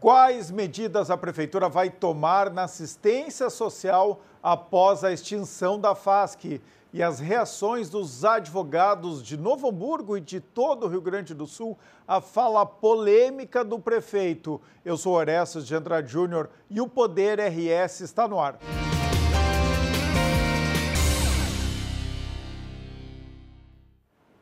Quais medidas a Prefeitura vai tomar na assistência social após a extinção da FASC? E as reações dos advogados de Novo Hamburgo e de todo o Rio Grande do Sul à fala polêmica do prefeito. Eu sou Orestes de Andrade Júnior e o Poder RS está no ar.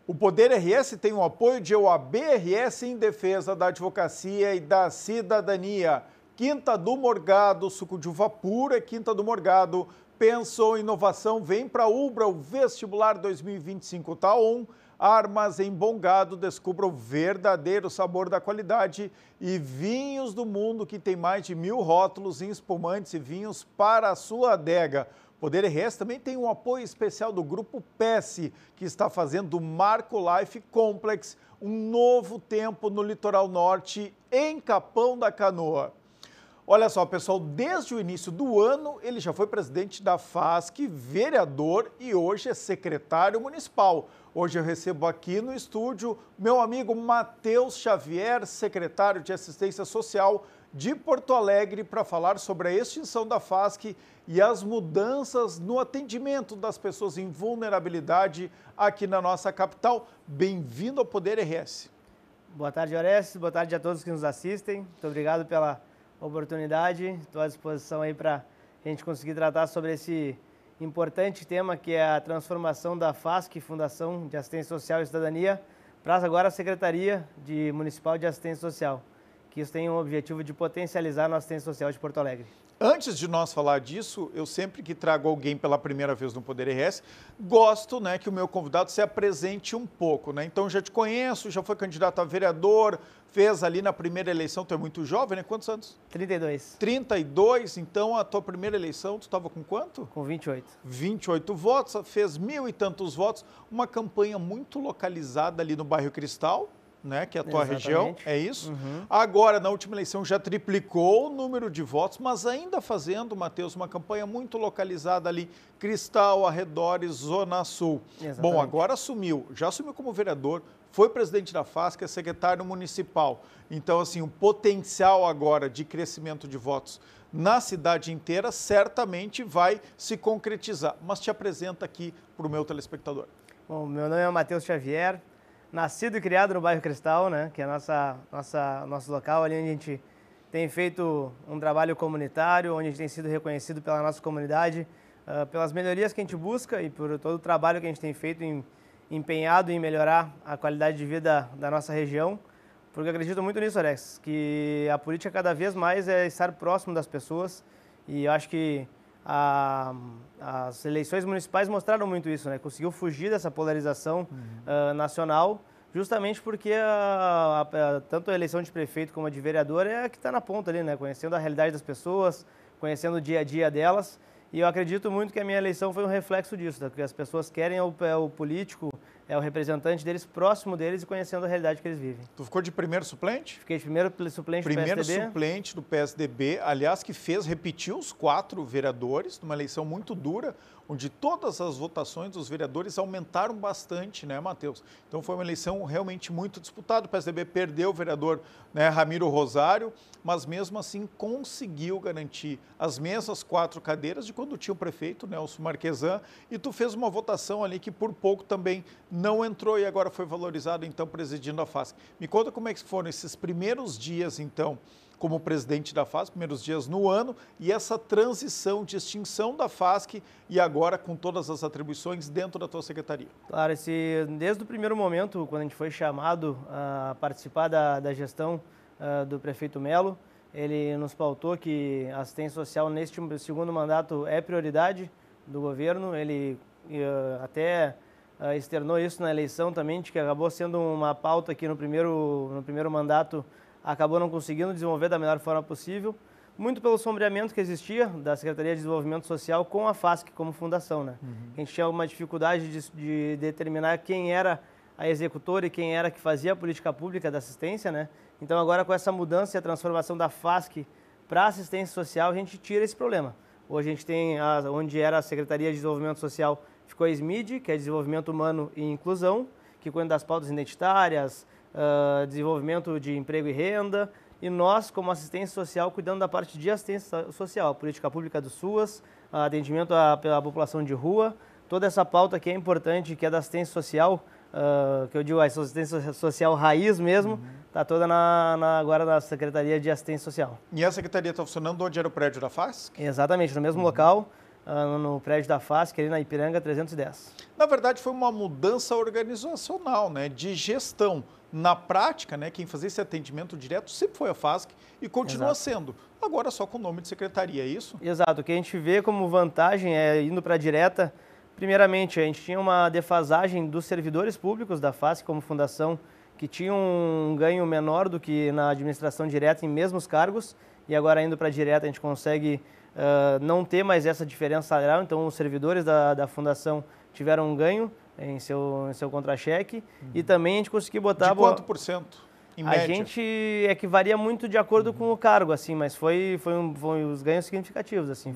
O Poder RS tem o apoio de OAB-RS em defesa da advocacia e da cidadania. Quinta do Morgado, suco de uva pura, Quinta do Morgado. Pensou em inovação, vem para Ubra, o vestibular 2025 tá on. Armas em Bom Gado, descubra o verdadeiro sabor da qualidade. E Vinhos do Mundo, que tem mais de 1000 rótulos em espumantes e vinhos para a sua adega. Poder RS também tem um apoio especial do Grupo PES, que está fazendo do Marco Life Complex um novo tempo no litoral norte, em Capão da Canoa. Olha só, pessoal, desde o início do ano, ele já foi presidente da FASC, vereador e hoje é secretário municipal. Hoje eu recebo aqui no estúdio meu amigo Matheus Xavier, secretário de Assistência Social de Porto Alegre, para falar sobre a extinção da FASC e as mudanças no atendimento das pessoas em vulnerabilidade aqui na nossa capital. Bem-vindo ao Poder RS. Boa tarde, Orestes. Boa tarde a todos que nos assistem. Muito obrigado pela oportunidade. Estou à disposição aí para a gente conseguir tratar sobre esse importante tema que é a transformação da FASC, Fundação de Assistência Social e Cidadania, para agora a Secretaria Municipal de Assistência Social, que isso tem o objetivo de potencializar a assistência social de Porto Alegre. Antes de nós falar disso, eu sempre que trago alguém pela primeira vez no Poder RS, gosto, que o meu convidado se apresente um pouco, Então, já te conheço, já foi candidato a vereador, fez ali na primeira eleição, tu é muito jovem, Quantos anos? 32. 32, então a tua primeira eleição, tu estava com quanto? Com 28. 28 votos, fez 1000 e tantos votos, uma campanha muito localizada ali no bairro Cristal, que é a tua região, é isso? Uhum. Agora, na última eleição, já triplicou o número de votos, mas ainda fazendo, Matheus, uma campanha muito localizada ali, Cristal, arredores, Zona Sul. Exatamente. Bom, agora já assumiu como vereador, foi presidente da FASC, é secretário municipal. Então, assim, o potencial agora de crescimento de votos na cidade inteira certamente vai se concretizar. Mas te apresenta aqui para o meu telespectador. Bom, meu nome é Matheus Xavier. Nascido e criado no bairro Cristal, que é nosso local, ali onde a gente tem feito um trabalho comunitário, onde a gente tem sido reconhecido pela nossa comunidade, pelas melhorias que a gente busca e por todo o trabalho que a gente tem feito empenhado em melhorar a qualidade de vida da nossa região, porque eu acredito muito nisso, Alex, que a política cada vez mais é estar próximo das pessoas e eu acho que as eleições municipais mostraram muito isso, Conseguiu fugir dessa polarização nacional, justamente porque tanto a eleição de prefeito como a de vereador é a que está na ponta ali, Conhecendo a realidade das pessoas, conhecendo o dia a dia delas. E eu acredito muito que a minha eleição foi um reflexo disso, que as pessoas querem o político, o representante deles, próximo deles e conhecendo a realidade que eles vivem. Tu ficou de primeiro suplente? Fiquei de primeiro suplente do PSDB. Primeiro suplente do PSDB, aliás, que repetiu os 4 vereadores, numa eleição muito dura, onde todas as votações dos vereadores aumentaram bastante, Matheus? Então foi uma eleição realmente muito disputada. O PSDB perdeu o vereador Ramiro Rosário, mas mesmo assim conseguiu garantir as mesmas 4 cadeiras de quando tinha o prefeito, Nelson Marquesan, e tu fez uma votação ali que por pouco também não entrou e agora foi valorizado, então, presidindo a FASC. Me conta como é que foram esses primeiros dias, então, como presidente da FASC, primeiros dias no ano, e essa transição de extinção da FASC e agora com todas as atribuições dentro da tua secretaria. Claro, desde o primeiro momento, quando a gente foi chamado a participar da gestão do prefeito Melo, ele nos pautou que a assistência social neste segundo mandato é prioridade do governo. Ele até externou isso na eleição também, que acabou sendo uma pauta que no primeiro mandato acabou não conseguindo desenvolver da melhor forma possível, muito pelo sombreamento que existia da Secretaria de Desenvolvimento Social com a FASC como fundação, A gente tinha uma dificuldade de determinar quem era a executora e quem era que fazia a política pública da assistência, Então agora com essa mudança e a transformação da FASC para a assistência social, a gente tira esse problema. Hoje a gente tem, onde era a Secretaria de Desenvolvimento Social, ficou a SMID, que é Desenvolvimento Humano e Inclusão, que cuida das pautas identitárias, desenvolvimento de emprego e renda, e nós, como assistência social, cuidando da parte de assistência social, política pública do SUAS, atendimento à população de rua, toda essa pauta que é importante, que é da assistência social, que eu digo a assistência social raiz mesmo, está toda agora na Secretaria de Assistência Social. E a Secretaria está funcionando onde era o prédio da FASC? Exatamente, no mesmo local, no prédio da FASC, ali na Ipiranga 310. Na verdade, foi uma mudança organizacional, né, de gestão. Na prática, né, quem fazia esse atendimento direto sempre foi a FASC e continua sendo. Agora só com o nome de secretaria, é isso? Exato, o que a gente vê como vantagem é indo para a direta. Primeiramente, a gente tinha uma defasagem dos servidores públicos da FASC como fundação, que tinham um ganho menor do que na administração direta em mesmos cargos, e agora indo para a direta a gente consegue não ter mais essa diferença salarial, então os servidores da fundação tiveram um ganho em seu contra-cheque, e também a gente conseguiu botar... De quanto por cento, em média? A gente é que varia muito de acordo com o cargo, assim, mas foi os ganhos significativos, assim,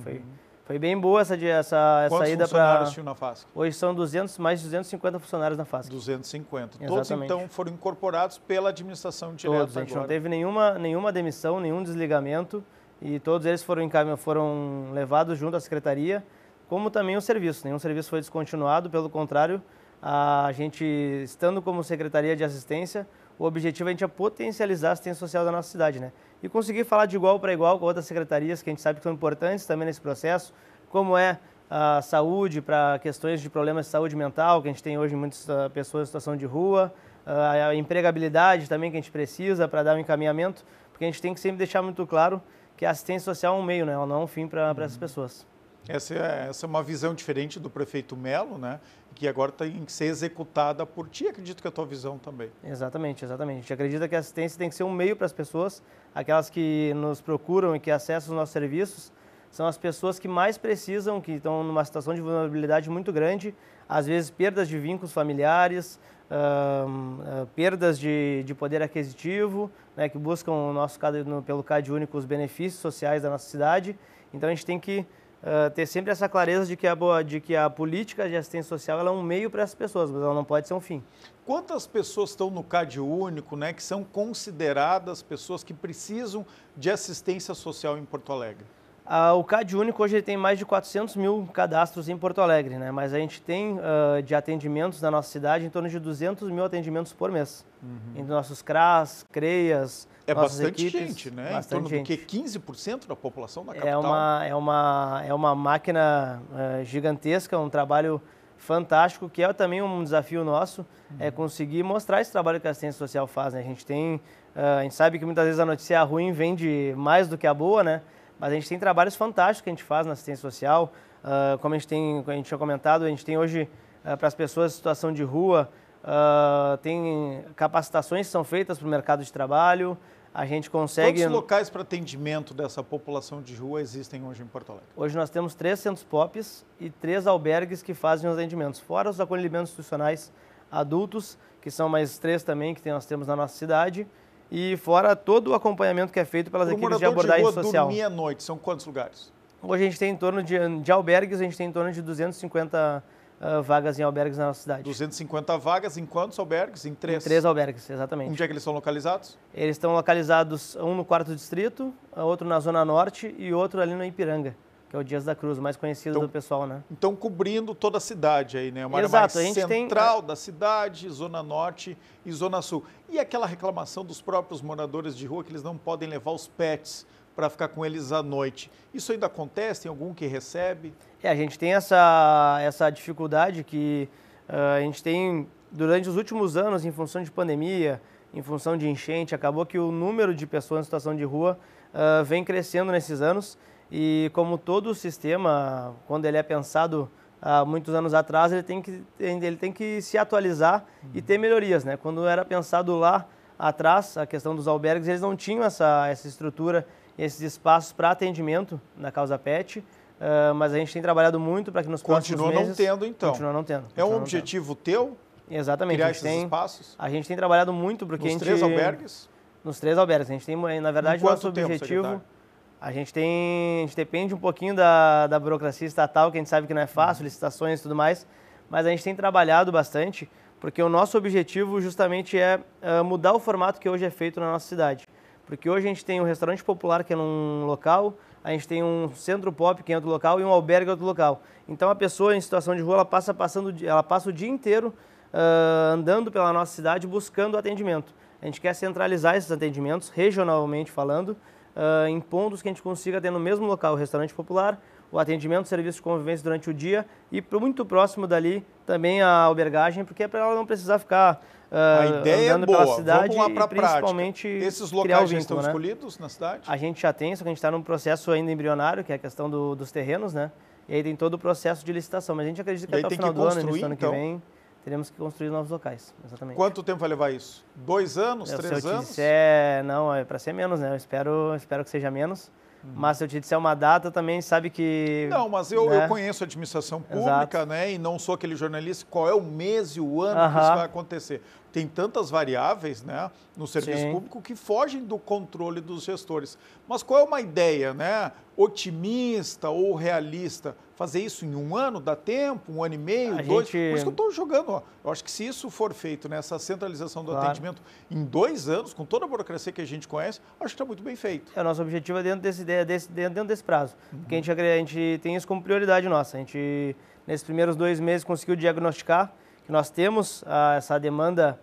foi bem boa essa saída para... Quantos funcionários tinham na FASC? Hoje são mais de 250 funcionários na FASC. 250. Exatamente. Todos, então, foram incorporados pela administração direta. Todos, a gente não teve nenhuma demissão, nenhum desligamento, e todos eles foram levados junto à secretaria, como também o serviço. Nenhum serviço foi descontinuado, pelo contrário, a gente, estando como Secretaria de Assistência, o objetivo é potencializar a assistência social da nossa cidade, né? E conseguir falar de igual para igual com outras secretarias que a gente sabe que são importantes também nesse processo, como é a saúde para questões de problemas de saúde mental, que a gente tem hoje muitas pessoas em situação de rua, a empregabilidade também que a gente precisa para dar um encaminhamento, porque a gente tem que sempre deixar muito claro que a assistência social é um meio, né? Ela não é um fim para essas pessoas. Essa é uma visão diferente do prefeito Melo, né? Que agora tem que ser executada por ti. Acredito que é a tua visão também. Exatamente. A gente acredita que a assistência tem que ser um meio para as pessoas, aquelas que nos procuram e que acessam os nossos serviços, são as pessoas que mais precisam, que estão numa situação de vulnerabilidade muito grande, às vezes perdas de vínculos familiares, perdas de poder aquisitivo, né, que buscam pelo CAD único os benefícios sociais da nossa cidade. Então a gente tem que ter sempre essa clareza de que a política de assistência social ela é um meio para essas pessoas, mas ela não pode ser um fim. Quantas pessoas estão no CAD único, né, que são consideradas pessoas que precisam de assistência social em Porto Alegre? O CAD único hoje tem mais de 400 mil cadastros em Porto Alegre, né? Mas a gente tem de atendimentos na nossa cidade em torno de 200 mil atendimentos por mês. Entre nossos CRAS, CREAS, nossas bastante equipes. Gente, né? Bastante em torno gente. do que 15% da população da capital? É uma máquina gigantesca, um trabalho fantástico, que é também um desafio nosso, é conseguir mostrar esse trabalho que a assistência social faz, né? A gente sabe que muitas vezes a notícia ruim vende mais do que a boa, né? Mas a gente tem trabalhos fantásticos que a gente faz na assistência social, como a gente tinha comentado, a gente tem hoje para as pessoas em situação de rua, tem capacitações que são feitas para o mercado de trabalho, a gente consegue... Quantos locais para atendimento dessa população de rua existem hoje em Porto Alegre? Hoje nós temos 3 centros POPs e 3 albergues que fazem os atendimentos, fora os acolhimentos institucionais adultos, que são mais 3 também que nós temos na nossa cidade, e fora todo o acompanhamento que é feito pelas equipes de abordagem social. Dormir à noite, são quantos lugares? Hoje a gente tem em torno de albergues, a gente tem em torno de 250 vagas em albergues na nossa cidade. 250 vagas em quantos albergues? Em 3? Em 3 albergues, exatamente. Onde é que eles estão localizados? Eles estão localizados, um no 4º distrito, outro na Zona Norte e outro ali no Ipiranga, que é o Dias da Cruz, mais conhecido do pessoal, né? Então, cobrindo toda a cidade aí, né? Uma área Exato, mais central da cidade, Zona Norte e Zona Sul. E aquela reclamação dos próprios moradores de rua que eles não podem levar os pets para ficar com eles à noite. Isso ainda acontece? Tem algum que recebe? A gente tem essa dificuldade que a gente tem durante os últimos anos, em função de pandemia, em função de enchente, acabou que o número de pessoas em situação de rua vem crescendo nesses anos. E como todo o sistema, quando ele é pensado há muitos anos atrás, ele tem que se atualizar e ter melhorias, né? Quando era pensado lá atrás, a questão dos albergues, eles não tinham essa estrutura, esses espaços para atendimento na causa PET, mas a gente tem trabalhado muito para que nos próximos meses... Continua não tendo, então. Continua não tendo. É um objetivo teu? Exatamente. Criar esses espaços? A gente tem trabalhado muito porque Nos 3 albergues? Nos 3 albergues. A gente tem, na verdade, nosso objetivo... Secretário? A gente depende um pouquinho da burocracia estatal, que a gente sabe que não é fácil, licitações e tudo mais, mas a gente tem trabalhado bastante, porque o nosso objetivo justamente é mudar o formato que hoje é feito na nossa cidade. Porque hoje a gente tem um restaurante popular que é num local, a gente tem um centro pop que é em outro local e um albergue em outro local. Então a pessoa em situação de rua, ela passa o dia inteiro andando pela nossa cidade buscando atendimento. A gente quer centralizar esses atendimentos, regionalmente falando, em pontos que a gente consiga ter no mesmo local o restaurante popular, o atendimento, o serviço de convivência durante o dia e muito próximo dali também a albergagem, porque é para ela não precisar ficar a ideia andando é boa. pela cidade. Vamos lá para a principalmente prática. Esses criar locais o já vínculo, estão né? escolhidos na cidade? A gente já tem, só que a gente está num processo ainda embrionário, que é a questão dos terrenos, né? E aí tem todo o processo de licitação. Mas a gente acredita que até o final do ano, início do ano que vem, teremos que construir novos locais. Exatamente. Quanto tempo vai levar isso? 2 anos, 3 anos? Se eu te disser, não, é para ser menos, né? Eu espero que seja menos. Mas se eu te disser uma data, também sabe que... Não, mas eu conheço a administração pública, Exato. né? E não sou aquele jornalista, qual é o mês e o ano que isso vai acontecer. Tem tantas variáveis, né, no serviço público que fogem do controle dos gestores. Mas qual é uma ideia, né? Otimista ou realista? Fazer isso em 1 ano, dá tempo? 1 ano e meio, 2? Por isso que eu estou jogando. Ó. Eu acho que se isso for feito, né, essa centralização do atendimento em 2 anos, com toda a burocracia que a gente conhece, acho que está muito bem feito. O nosso objetivo é dentro desse prazo. Porque a gente tem isso como prioridade nossa. A gente, nesses primeiros 2 meses, conseguiu diagnosticar que nós temos essa demanda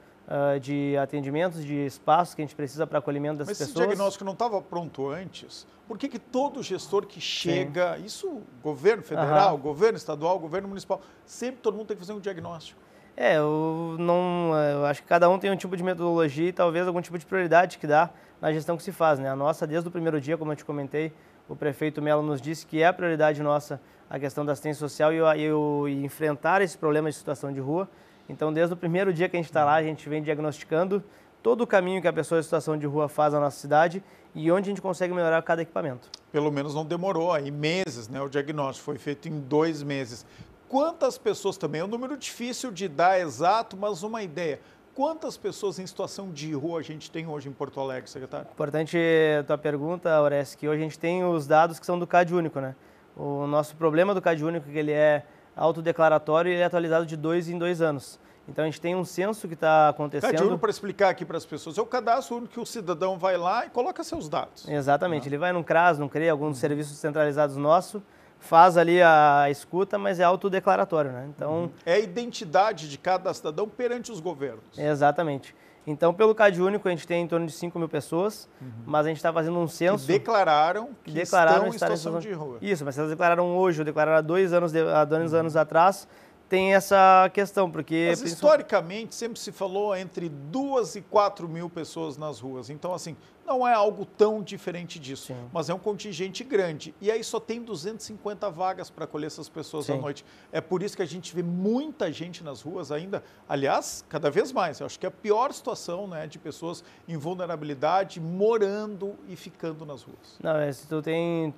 de atendimentos, de espaços que a gente precisa para acolhimento das pessoas. Mas esse diagnóstico não estava pronto antes? Por que todo gestor que chega, isso, governo federal, governo estadual, governo municipal, sempre todo mundo tem que fazer um diagnóstico? Eu acho que cada um tem um tipo de metodologia e talvez algum tipo de prioridade que dá na gestão que se faz, né? A nossa, desde o primeiro dia, como eu te comentei, o prefeito Melo nos disse que é a prioridade nossa a questão da assistência social e enfrentar esse problema de situação de rua. Então, desde o primeiro dia que a gente está lá, a gente vem diagnosticando todo o caminho que a pessoa em situação de rua faz na nossa cidade e onde a gente consegue melhorar cada equipamento. Pelo menos não demorou aí meses, né? O diagnóstico foi feito em 2 meses. Quantas pessoas também, é um número difícil de dar exato, mas uma ideia. Quantas pessoas em situação de rua a gente tem hoje em Porto Alegre, secretário? Importante a tua pergunta, Aurélio, que hoje a gente tem os dados que são do CAD único, né? O nosso problema do CAD único é que ele é autodeclaratório e ele é atualizado de 2 em 2 anos. Então a gente tem um censo que está acontecendo... CAD único, para explicar aqui para as pessoas, é o cadastro único que o cidadão vai lá e coloca seus dados. Exatamente, ele vai num CRAS, num CREA, alguns serviços centralizados nossos, faz ali a escuta, mas é autodeclaratório, né? Então... É a identidade de cada cidadão perante os governos. Exatamente. Então, pelo CAD único, a gente tem em torno de 5 mil pessoas, mas a gente está fazendo um censo... Que declararam que estão em situação de rua. Isso, mas se elas declararam hoje ou declararam há 2 anos atrás, tem essa questão, porque... Mas historicamente sempre se falou entre 2 e 4 mil pessoas nas ruas. Então, assim, não é algo tão diferente disso. Sim. Mas é um contingente grande. E aí só tem 250 vagas para acolher essas pessoas à noite. É por isso que a gente vê muita gente nas ruas ainda. Aliás, cada vez mais. Eu acho que é a pior situação, né, de pessoas em vulnerabilidade morando e ficando nas ruas. Não, tu tem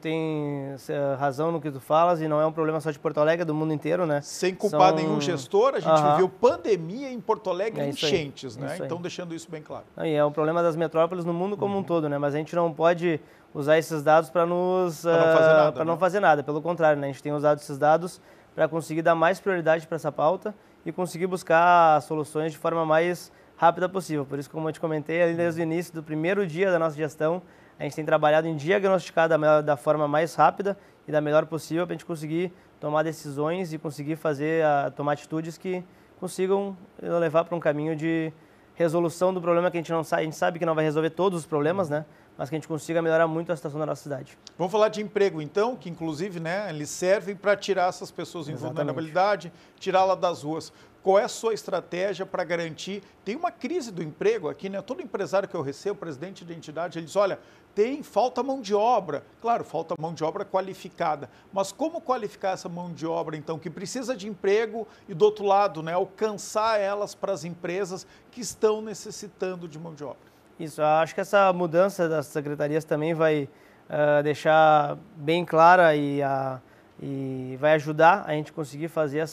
razão no que tu falas e não é um problema só de Porto Alegre, é do mundo inteiro, né? Sem culpar nenhum gestor, a gente viveu pandemia em Porto Alegre, enchentes, né? Então, deixando isso bem claro. Não, e é um problema das metrópoles no mundo como um todo, né? Mas a gente não pode usar esses dados para não fazer nada. Pelo contrário, né? A gente tem usado esses dados para conseguir dar mais prioridade para essa pauta e conseguir buscar soluções de forma mais rápida possível. Por isso, como eu te comentei, ali desde o início do primeiro dia da nossa gestão, a gente tem trabalhado em diagnosticar da forma mais rápida e da melhor possível para a gente conseguir tomar decisões e conseguir tomar atitudes que consigam levar para um caminho de resolução do problema que a gente sabe que não vai resolver todos os problemas, né? Mas que a gente consiga melhorar muito a situação da nossa cidade. Vamos falar de emprego, então, que inclusive, né, eles servem para tirar essas pessoas em vulnerabilidade, tirá-las das ruas. Qual é a sua estratégia para garantir? Tem uma crise do emprego aqui, né? Todo empresário que eu recebo, presidente de entidade, ele diz, olha, falta mão de obra. Claro, falta mão de obra qualificada. Mas como qualificar essa mão de obra, então, que precisa de emprego e, do outro lado, né, alcançar elas para as empresas que estão necessitando de mão de obra? Isso, acho que essa mudança das secretarias também vai deixar bem clara e vai ajudar a gente conseguir fazer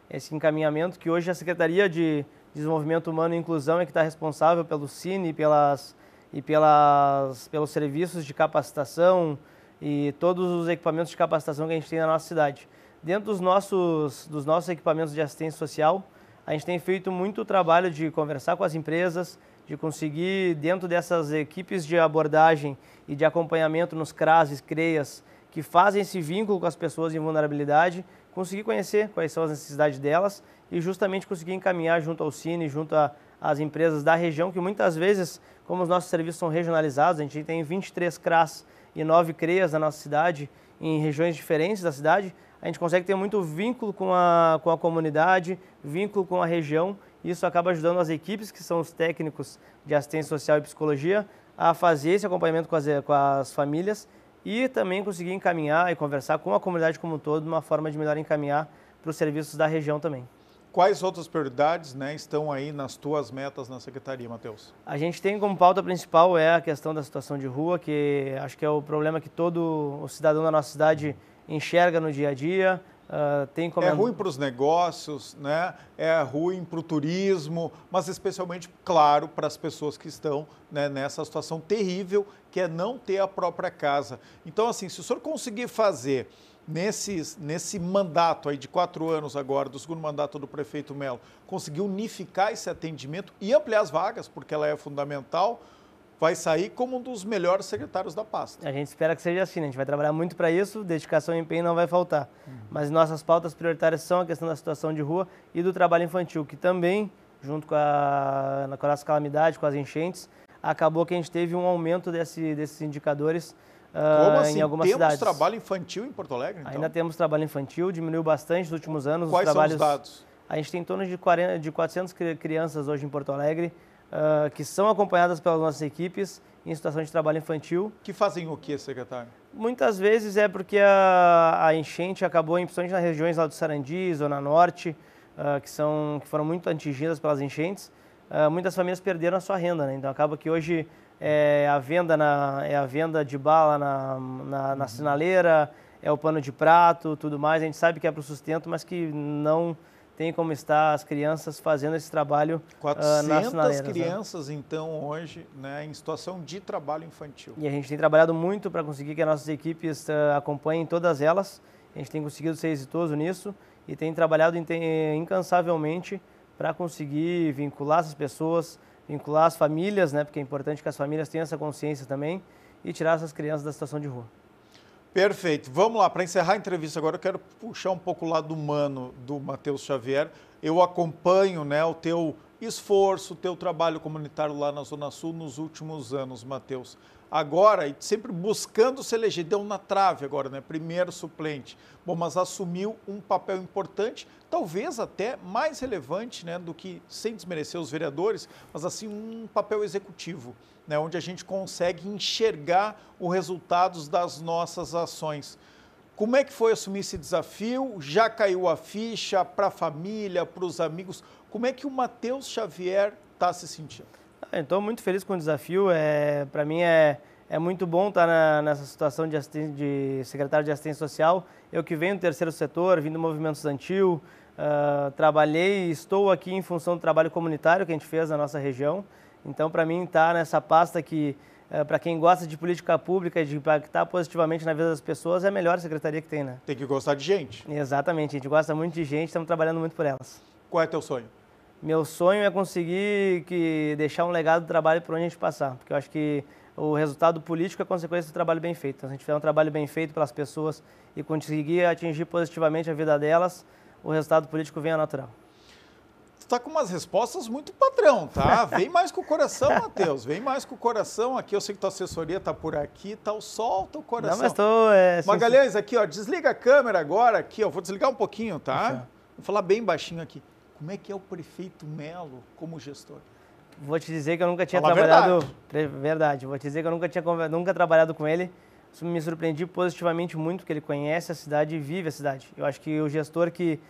esse encaminhamento, que hoje a Secretaria de Desenvolvimento Humano e Inclusão é que está responsável pelo Cine e pelos serviços de capacitação e todos os equipamentos de capacitação que a gente tem na nossa cidade. Dentro dos nossos equipamentos de assistência social, a gente tem feito muito trabalho de conversar com as empresas, de conseguir, dentro dessas equipes de abordagem e de acompanhamento nos CRAS e CREAS, que fazem esse vínculo com as pessoas em vulnerabilidade, conseguir conhecer quais são as necessidades delas e justamente conseguir encaminhar junto ao Cine, junto às empresas da região, que muitas vezes, como os nossos serviços são regionalizados, a gente tem 23 CRAS e 9 CREAS na nossa cidade, em regiões diferentes da cidade, a gente consegue ter muito vínculo com a comunidade, vínculo com a região, e isso acaba ajudando as equipes, que são os técnicos de assistência social e psicologia, a fazer esse acompanhamento com as famílias e também conseguir encaminhar e conversar com a comunidade como um todo, uma forma de melhor encaminhar para os serviços da região também. Quais outras prioridades, né, estão aí nas tuas metas na Secretaria, Matheus? A gente tem como pauta principal a questão da situação de rua, que acho que é o problema que todo o cidadão da nossa cidade enxerga no dia a dia. É ruim para os negócios, né? É ruim para o turismo, mas especialmente, claro, para as pessoas que estão, né, nessa situação terrível, que é não ter a própria casa. Então, assim, se o senhor conseguir fazer nesse mandato aí de 4 anos agora, do segundo mandato do prefeito Melo, conseguir unificar esse atendimento e ampliar as vagas, porque ela é fundamental, vai sair como um dos melhores secretários da pasta. A gente espera que seja assim, né? A gente vai trabalhar muito para isso, dedicação e empenho não vai faltar. Mas nossas pautas prioritárias são a questão da situação de rua e do trabalho infantil, que também, junto com as calamidades, com as enchentes, acabou que a gente teve um aumento desses indicadores. Como assim? Em algumas temos cidades. Trabalho infantil em Porto Alegre, então? Ainda temos trabalho infantil, diminuiu bastante nos últimos anos. Quais são os dados? A gente tem em torno de 400 crianças hoje em Porto Alegre, que são acompanhadas pelas nossas equipes em situação de trabalho infantil. Que fazem o que, secretário? Muitas vezes é porque a enchente acabou, principalmente nas regiões lá do Sarandi, Zona Norte, que foram muito atingidas pelas enchentes. Muitas famílias perderam a sua renda, né? Então acaba que hoje a venda de bala na sinaleira, é o pano de prato, tudo mais. A gente sabe que é para o sustento, mas que não tem como estar as crianças fazendo esse trabalho nas 400 crianças, né? Então, hoje, né, em situação de trabalho infantil. E a gente tem trabalhado muito para conseguir que as nossas equipes acompanhem todas elas. A gente tem conseguido ser exitoso nisso e tem trabalhado incansavelmente para conseguir vincular essas pessoas, vincular as famílias, né, porque é importante que as famílias tenham essa consciência também, e tirar essas crianças da situação de rua. Perfeito. Vamos lá, para encerrar a entrevista agora, eu quero puxar um pouco o lado humano do Matheus Xavier. Eu acompanho, né, o teu esforço, o teu trabalho comunitário lá na Zona Sul nos últimos anos, Matheus. Agora, e sempre buscando se eleger, deu na trave agora, né? Primeiro suplente. Bom, mas assumiu um papel importante, talvez até mais relevante, né, do que, sem desmerecer os vereadores, mas assim um papel executivo, né, onde a gente consegue enxergar os resultados das nossas ações. Como é que foi assumir esse desafio? Já caiu a ficha para a família, para os amigos? Como é que o Matheus Xavier está se sentindo? Estou muito feliz com o desafio. Para mim é muito bom estar nessa situação de secretário de assistência social. Eu que venho do terceiro setor, vim do movimento estudantil, trabalhei e estou aqui em função do trabalho comunitário que a gente fez na nossa região. Então, para mim, estar nessa pasta que, para quem gosta de política pública e de impactar positivamente na vida das pessoas, é a melhor secretaria que tem, né? Tem que gostar de gente. Exatamente, a gente gosta muito de gente, estamos trabalhando muito por elas. Qual é teu sonho? Meu sonho é conseguir deixar um legado do trabalho por onde a gente passar, porque eu acho que o resultado político é consequência do trabalho bem feito. Então, se a gente fizer um trabalho bem feito pelas pessoas e conseguir atingir positivamente a vida delas, o resultado político vem a natural. Tu tá com umas respostas muito padrão, tá? Vem mais com o coração, Matheus. Vem mais com o coração. Aqui eu sei que tua assessoria tá por aqui, tal. Solta o coração. Não, mas tô... Magalhães, aqui, ó, desliga a câmera agora, aqui, ó. Vou desligar um pouquinho, tá? Vou falar bem baixinho aqui. Como é que é o prefeito Melo como gestor? Vou te dizer que eu nunca tinha trabalhado... Verdade. Vou te dizer que eu nunca trabalhado com ele. Me surpreendi positivamente muito, porque ele conhece a cidade e vive a cidade. Eu acho que o gestor que,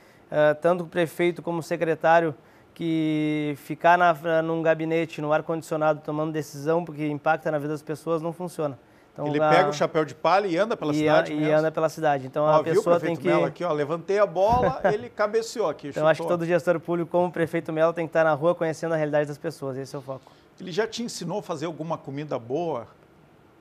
tanto o prefeito como o secretário, que ficar num gabinete, no ar-condicionado, tomando decisão, porque impacta na vida das pessoas, não funciona. Então, ele pega o chapéu de palha e anda pela cidade mesmo? E anda pela cidade. Então, a pessoa tem que... Melo aqui, ó, levantei a bola, ele cabeceou aqui, Então, acho que todo gestor público, como o prefeito Melo, tem que estar na rua conhecendo a realidade das pessoas. Esse é o foco. Ele já te ensinou a fazer alguma comida boa?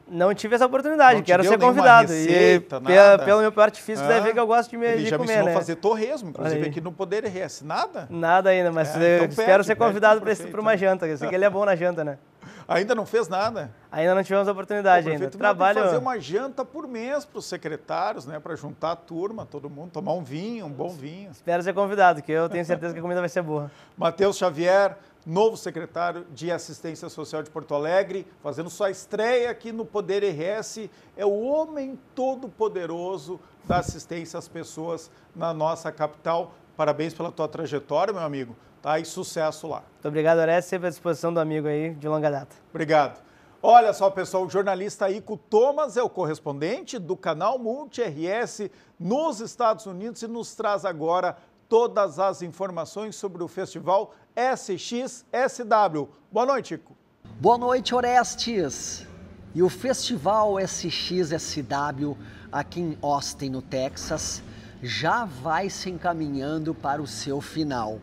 Não tive essa oportunidade, Não te quero deu ser nenhuma convidado. receita, e nada? pelo meu porte físico, deve ver que eu gosto de Ele já me comer, ensinou né? a fazer torresmo, inclusive Aí. aqui no Poder RS. Nada? Nada ainda, mas Então eu espero ser pede convidado pro prefeito, para uma janta. Eu sei que ele é bom na janta, né? Ainda não fez nada? Ainda não tivemos a oportunidade ainda. Tem que fazer uma janta por mês para os secretários, né? Para juntar a turma, todo mundo, tomar um vinho, um bom vinho. Espero ser convidado, que eu tenho certeza que a comida vai ser boa. Matheus Xavier, novo secretário de Assistência Social de Porto Alegre, fazendo sua estreia aqui no Poder RS, é o homem todo-poderoso da assistência às pessoas na nossa capital. Parabéns pela tua trajetória, meu amigo, tá? E sucesso lá. Muito obrigado, Orestes, sempre à disposição do amigo aí de longa data. Obrigado. Olha só, pessoal, o jornalista Ico Thomas é o correspondente do canal Multi RS nos Estados Unidos e nos traz agora todas as informações sobre o festival SXSW. Boa noite, Ico. Boa noite, Orestes. E o festival SXSW aqui em Austin, no Texas, já vai se encaminhando para o seu final.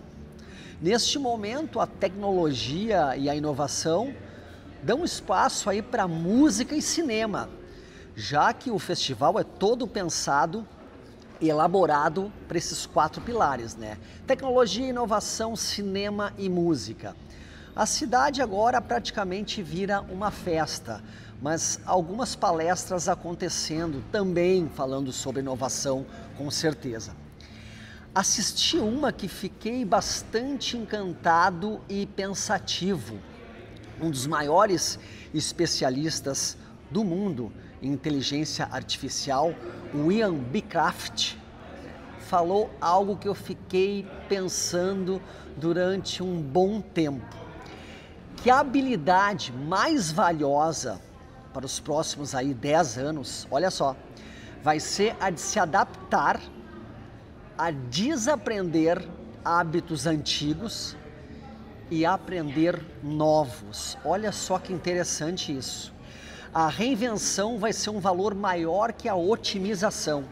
Neste momento, a tecnologia e a inovação dão espaço aí para música e cinema, já que o festival é todo pensado e elaborado para esses 4 pilares, né? Tecnologia, inovação, cinema e música. A cidade agora praticamente vira uma festa, mas algumas palestras acontecendo também falando sobre inovação, com certeza. Assisti uma que fiquei bastante encantado e pensativo. Um dos maiores especialistas do mundo em inteligência artificial, o Ian Beecraft, falou algo que eu fiquei pensando durante um bom tempo. Que a habilidade mais valiosa para os próximos aí 10 anos, olha só, vai ser a de se adaptar, a desaprender hábitos antigos e aprender novos. Olha só que interessante isso. A reinvenção vai ser um valor maior que a otimização.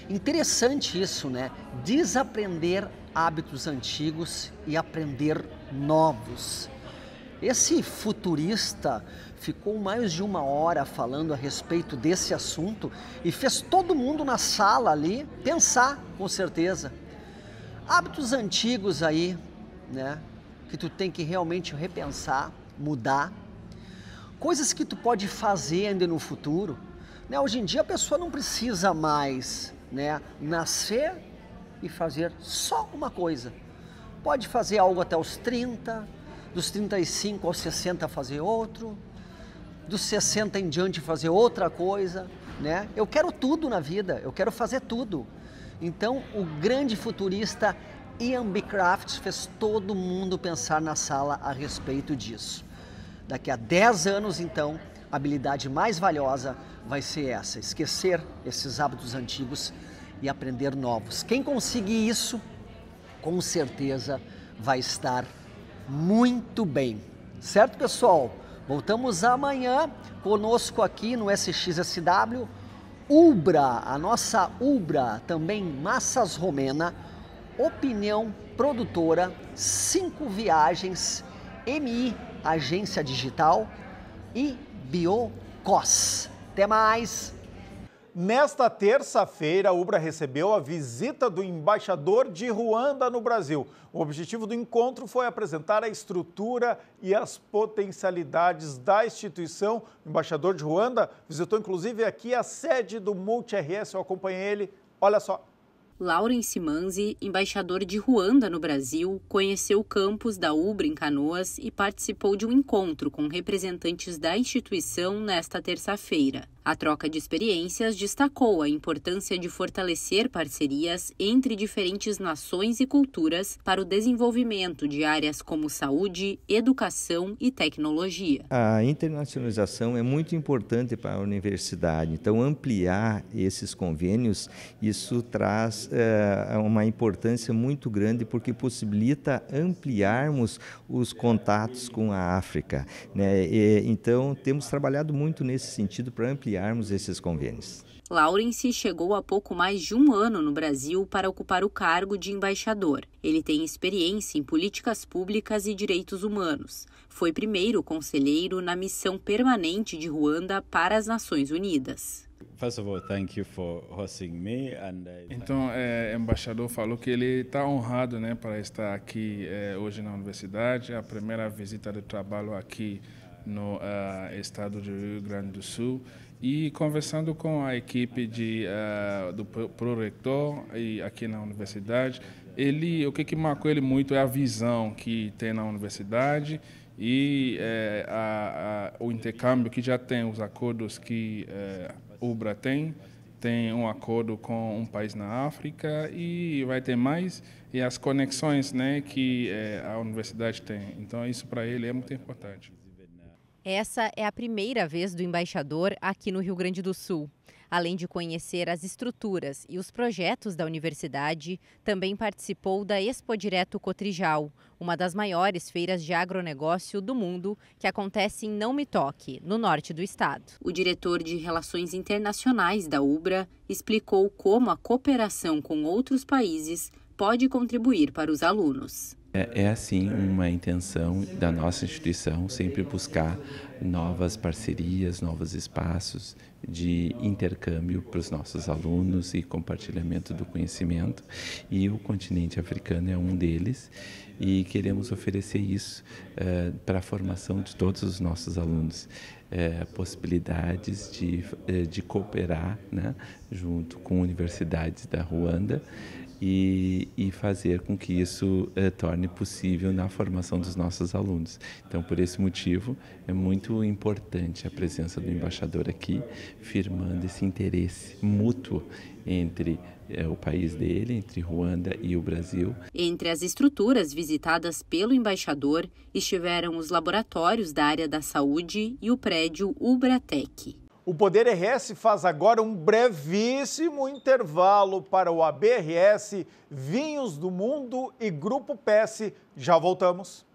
Interessante isso, né? Desaprender hábitos antigos e aprender novos. Esse futurista ficou mais de 1 hora falando a respeito desse assunto e fez todo mundo na sala ali pensar, com certeza. Hábitos antigos aí, né? Que tu tem que realmente repensar, mudar. Coisas que tu pode fazer ainda no futuro. Né? Hoje em dia a pessoa não precisa mais, né, nascer e fazer só uma coisa. Pode fazer algo até os 30, dos 35 aos 60 fazer outro, dos 60 em diante fazer outra coisa, né? Eu quero tudo na vida, eu quero fazer tudo. Então o grande futurista Ian Beecraft fez todo mundo pensar na sala a respeito disso. Daqui a 10 anos, então, a habilidade mais valiosa vai ser essa, esquecer esses hábitos antigos e aprender novos. Quem conseguir isso, com certeza vai estar muito bem. Certo, pessoal? Voltamos amanhã conosco aqui no SXSW. Ubra, a nossa Ubra, também Massas Romena, Opinião Produtora, 5 Viagens, MI Agência Digital e Biocos. Até mais! Nesta terça-feira, a Ubra recebeu a visita do embaixador de Ruanda no Brasil. O objetivo do encontro foi apresentar a estrutura e as potencialidades da instituição. O embaixador de Ruanda visitou inclusive aqui a sede do Multi RS, eu acompanhei ele, olha só. Laurence Manzi, embaixador de Ruanda no Brasil, conheceu o campus da Ubra em Canoas e participou de um encontro com representantes da instituição nesta terça-feira. A troca de experiências destacou a importância de fortalecer parcerias entre diferentes nações e culturas para o desenvolvimento de áreas como saúde, educação e tecnologia. A internacionalização é muito importante para a universidade, então ampliar esses convênios, isso traz uma importância muito grande porque possibilita ampliarmos os contatos com a África, né? Então temos trabalhado muito nesse sentido para ampliarmos esses convênios. Lawrence chegou há pouco mais de um ano no Brasil para ocupar o cargo de embaixador. Ele tem experiência em políticas públicas e direitos humanos. Foi primeiro conselheiro na missão permanente de Ruanda para as Nações Unidas. Então, o embaixador falou que ele está honrado, né, para estar aqui hoje na universidade, a primeira visita de trabalho aqui no estado do Rio Grande do Sul, e conversando com a equipe do pró-reitor e aqui na universidade, o que marcou ele muito é a visão que tem na universidade e o intercâmbio que já tem, os acordos que UBRA tem um acordo com um país na África e vai ter mais, e as conexões, né, que a universidade tem. Então, isso para ele é muito importante. Essa é a primeira vez do embaixador aqui no Rio Grande do Sul. Além de conhecer as estruturas e os projetos da universidade, também participou da Expo Direto Cotrijal, uma das maiores feiras de agronegócio do mundo, que acontece em Não Me Toque, no norte do estado. O diretor de Relações Internacionais da UBRA explicou como a cooperação com outros países pode contribuir para os alunos. É assim uma intenção da nossa instituição sempre buscar novas parcerias, novos espaços de intercâmbio para os nossos alunos e compartilhamento do conhecimento, e o continente africano é um deles, e queremos oferecer isso para a formação de todos os nossos alunos. Possibilidades de cooperar, né, junto com universidades da Ruanda, e fazer com que isso torne possível na formação dos nossos alunos. Então, por esse motivo, é muito importante a presença do embaixador aqui, firmando esse interesse mútuo entre o país dele, entre Ruanda e o Brasil. Entre as estruturas visitadas pelo embaixador estiveram os laboratórios da área da saúde e o prédio UBRATEC. O Poder RS faz agora um brevíssimo intervalo para o ABRS, Vinhos do Mundo e Grupo PES. Já voltamos.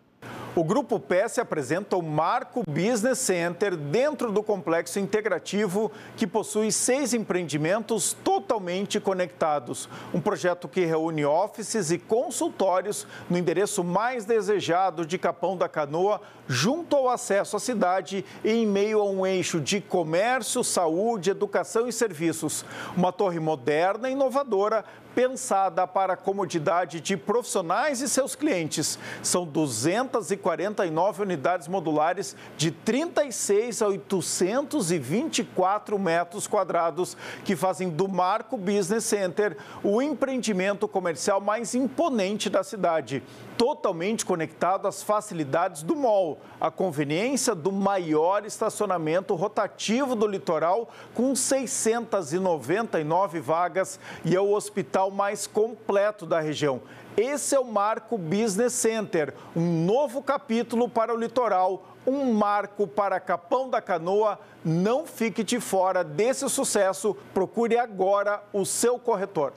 O Grupo PES apresenta o Marco Business Center dentro do complexo integrativo que possui 6 empreendimentos totalmente conectados. Um projeto que reúne offices e consultórios no endereço mais desejado de Capão da Canoa, junto ao acesso à cidade e em meio a um eixo de comércio, saúde, educação e serviços. Uma torre moderna e inovadora, pensada para a comodidade de profissionais e seus clientes. São 249 unidades modulares de 36 a 824 metros quadrados que fazem do Marco Business Center o empreendimento comercial mais imponente da cidade. Totalmente conectado às facilidades do mall, a conveniência do maior estacionamento rotativo do litoral com 699 vagas e é o hospital mais completo da região. Esse é o Marco Business Center, um novo capítulo para o litoral, um marco para Capão da Canoa. Não fique de fora desse sucesso, procure agora o seu corretor.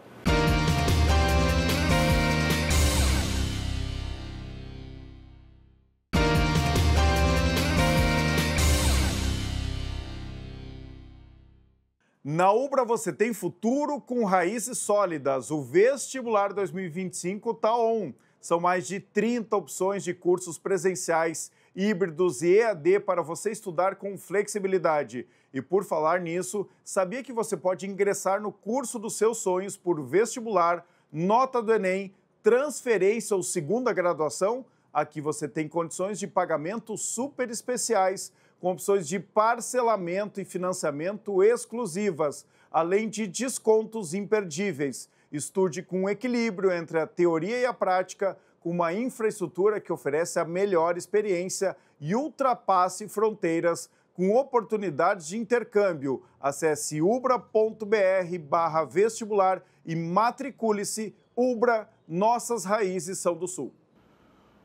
Na UBRA você tem futuro com raízes sólidas. O vestibular 2025 está on. São mais de 30 opções de cursos presenciais, híbridos e EAD para você estudar com flexibilidade. E por falar nisso, sabia que você pode ingressar no curso dos seus sonhos por vestibular, nota do Enem, transferência ou segunda graduação? Aqui você tem condições de pagamento super especiais, com opções de parcelamento e financiamento exclusivas, além de descontos imperdíveis. Estude com equilíbrio entre a teoria e a prática, com uma infraestrutura que oferece a melhor experiência e ultrapasse fronteiras, com oportunidades de intercâmbio. Acesse ubra.br/vestibular e matricule-se. UBRA, nossas raízes são do Sul.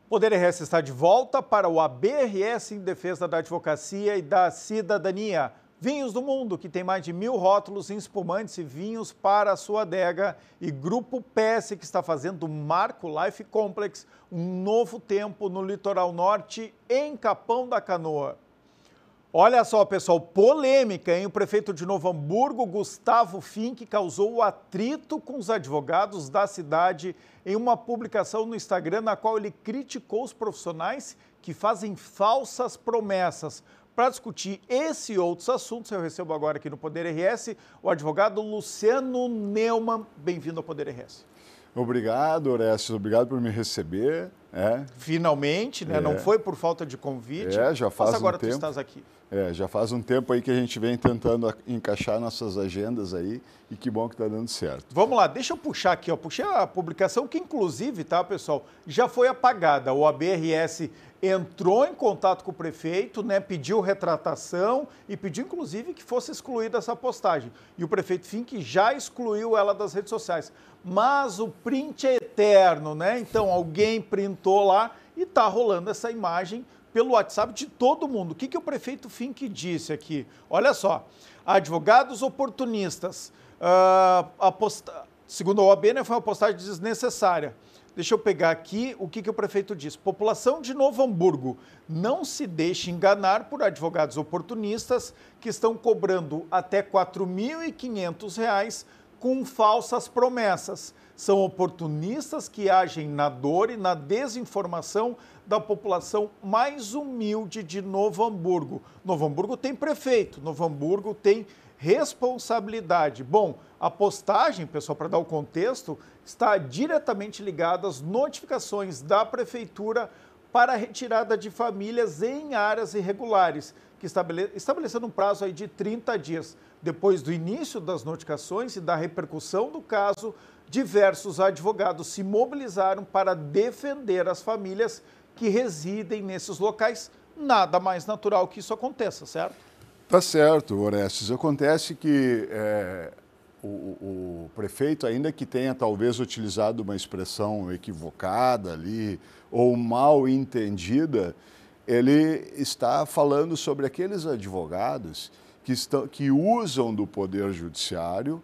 Poder RS está de volta para o ABRS em defesa da advocacia e da cidadania. Vinhos do Mundo, que tem mais de 1.000 rótulos em espumantes e vinhos para a sua adega. E Grupo PES, que está fazendo o Marco Life Complex, um novo tempo no litoral norte, em Capão da Canoa. Olha só, pessoal, polêmica, hein? O prefeito de Novo Hamburgo, Gustavo Fink, causou atrito com os advogados da cidade em uma publicação no Instagram na qual ele criticou os profissionais que fazem falsas promessas. Para discutir esse e outros assuntos, eu recebo agora aqui no Poder RS o advogado Luciano Neumann. Bem-vindo ao Poder RS. Obrigado, Orestes. Obrigado por me receber. Finalmente, né? Não foi por falta de convite. Já faz mas agora um tempo. Tu estás aqui. Já faz um tempo aí que a gente vem tentando encaixar nossas agendas aí e que bom que está dando certo. Vamos lá, deixa eu puxar aqui, ó. Puxei a publicação que inclusive, tá, pessoal, já foi apagada. O ABRS entrou em contato com o prefeito, né, pediu retratação e pediu inclusive que fosse excluída essa postagem. E o prefeito Fink já excluiu ela das redes sociais. Mas o print é eterno, né? Então alguém printou lá e tá rolando essa imagem pelo WhatsApp de todo mundo. O que o prefeito Fink disse aqui? Olha só, advogados oportunistas, segundo a OAB, né, foi uma postagem desnecessária. Deixa eu pegar aqui o que o prefeito disse. População de Novo Hamburgo, não se deixe enganar por advogados oportunistas que estão cobrando até R$ 4.500 com falsas promessas. São oportunistas que agem na dor e na desinformação da população mais humilde de Novo Hamburgo. Novo Hamburgo tem prefeito, Novo Hamburgo tem responsabilidade. Bom, a postagem, pessoal, para dar o contexto, está diretamente ligada às notificações da prefeitura para a retirada de famílias em áreas irregulares, que estabelecendo um prazo aí de 30 dias. Depois do início das notificações e da repercussão do caso, diversos advogados se mobilizaram para defender as famílias que residem nesses locais. Nada mais natural que isso aconteça, certo? Tá certo, Orestes. Acontece que o prefeito, ainda que tenha talvez utilizado uma expressão equivocada ali ou mal entendida, ele está falando sobre aqueles advogados que usam do Poder Judiciário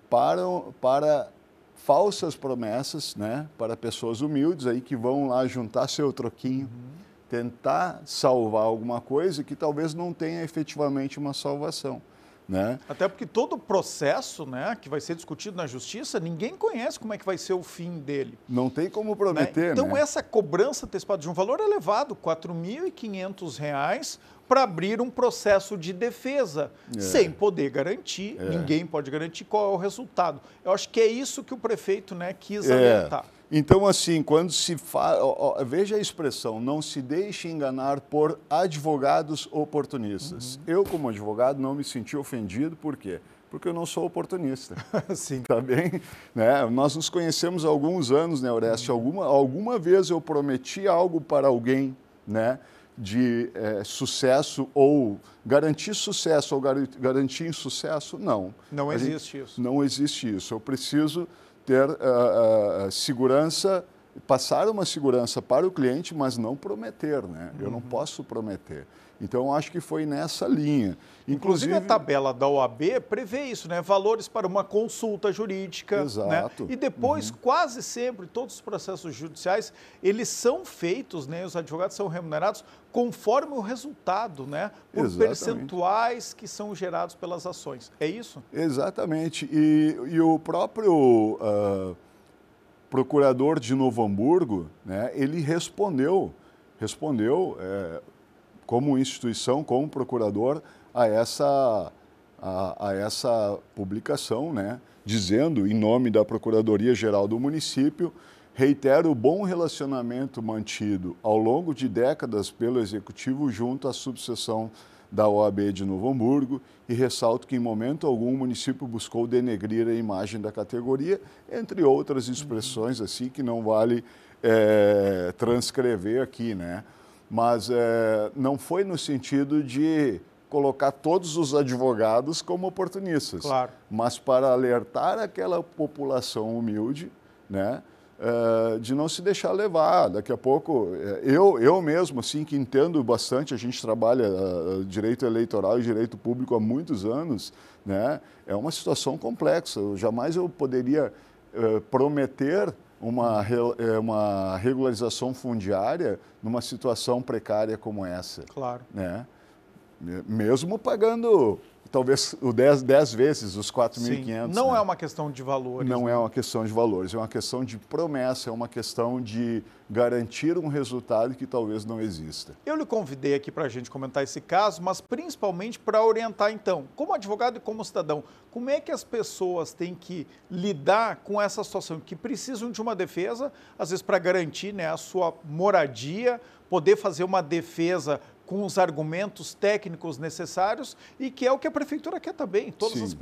para falsas promessas, né, para pessoas humildes aí que vão lá juntar seu troquinho, tentar salvar alguma coisa que talvez não tenha efetivamente uma salvação, né? Até porque todo o processo, né, que vai ser discutido na justiça, ninguém conhece como é que vai ser o fim dele. Não tem como prometer, né? Então essa cobrança antecipada de um valor elevado, R$ 4.500, para abrir um processo de defesa, sem poder garantir, ninguém pode garantir qual é o resultado. Eu acho que é isso que o prefeito, né, quis alertar. Então, assim, quando se fala, veja a expressão, não se deixe enganar por advogados oportunistas. Eu, como advogado, não me senti ofendido, por quê? Porque eu não sou oportunista. Sim. Tá bem? Né? Nós nos conhecemos há alguns anos, né, Oreste? Alguma vez eu prometi algo para alguém, né, de sucesso ou garantir sucesso ou garantir insucesso? Não. Não existe isso. Não existe isso. Eu preciso ter segurança, passar uma segurança para o cliente, mas não prometer, né? Eu não posso prometer. Então, eu acho que foi nessa linha. Inclusive, a tabela da OAB prevê isso, né? Valores para uma consulta jurídica. Exato. Né? E depois, quase sempre, todos os processos judiciais, eles são feitos, né? Os advogados são remunerados conforme o resultado, né? Por percentuais que são gerados pelas ações. É isso? Exatamente. E o próprio procurador de Novo Hamburgo, né? Ele respondeu como instituição, como procurador, a essa publicação, né? Dizendo, em nome da Procuradoria-Geral do município, reitero o bom relacionamento mantido ao longo de décadas pelo Executivo junto à subseção da OAB de Novo Hamburgo e ressalto que em momento algum o município buscou denegrir a imagem da categoria, entre outras expressões assim que não vale transcrever aqui, né? Mas não foi no sentido de colocar todos os advogados como oportunistas, claro, mas para alertar aquela população humilde, né, de não se deixar levar. Daqui a pouco, eu mesmo, assim, que entendo bastante, a gente trabalha direito eleitoral e direito público há muitos anos, né, é uma situação complexa. Jamais eu poderia prometer uma regularização fundiária numa situação precária como essa. Claro. Né? mesmo pagando talvez 10 vezes os 4.500. Não né? é uma questão de valores. Não é uma questão de valores, é uma questão de promessa, é uma questão de garantir um resultado que talvez não exista. Eu lhe convidei aqui para a gente comentar esse caso, mas principalmente para orientar, então, como advogado e como cidadão, como é que as pessoas têm que lidar com essa situação, que precisam de uma defesa, às vezes para garantir, né, a sua moradia, poder fazer uma defesa com os argumentos técnicos necessários, e que é o que a prefeitura quer também. Todas as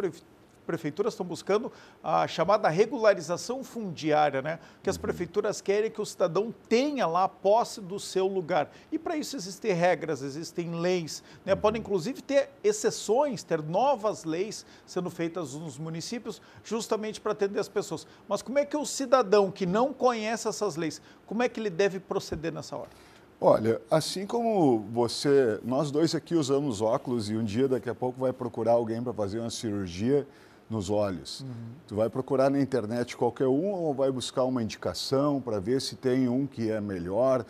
prefeituras estão buscando a chamada regularização fundiária, né? Que as prefeituras querem que o cidadão tenha lá a posse do seu lugar. E para isso existem regras, existem leis, né? Podem inclusive ter exceções, ter novas leis sendo feitas nos municípios, justamente para atender as pessoas. Mas como é que o cidadão que não conhece essas leis, como é que ele deve proceder nessa hora? Olha, assim como nós dois aqui usamos óculos e um dia daqui a pouco vai procurar alguém para fazer uma cirurgia nos olhos. Tu vai procurar na internet qualquer um ou vai buscar uma indicação para ver se tem um que é melhor,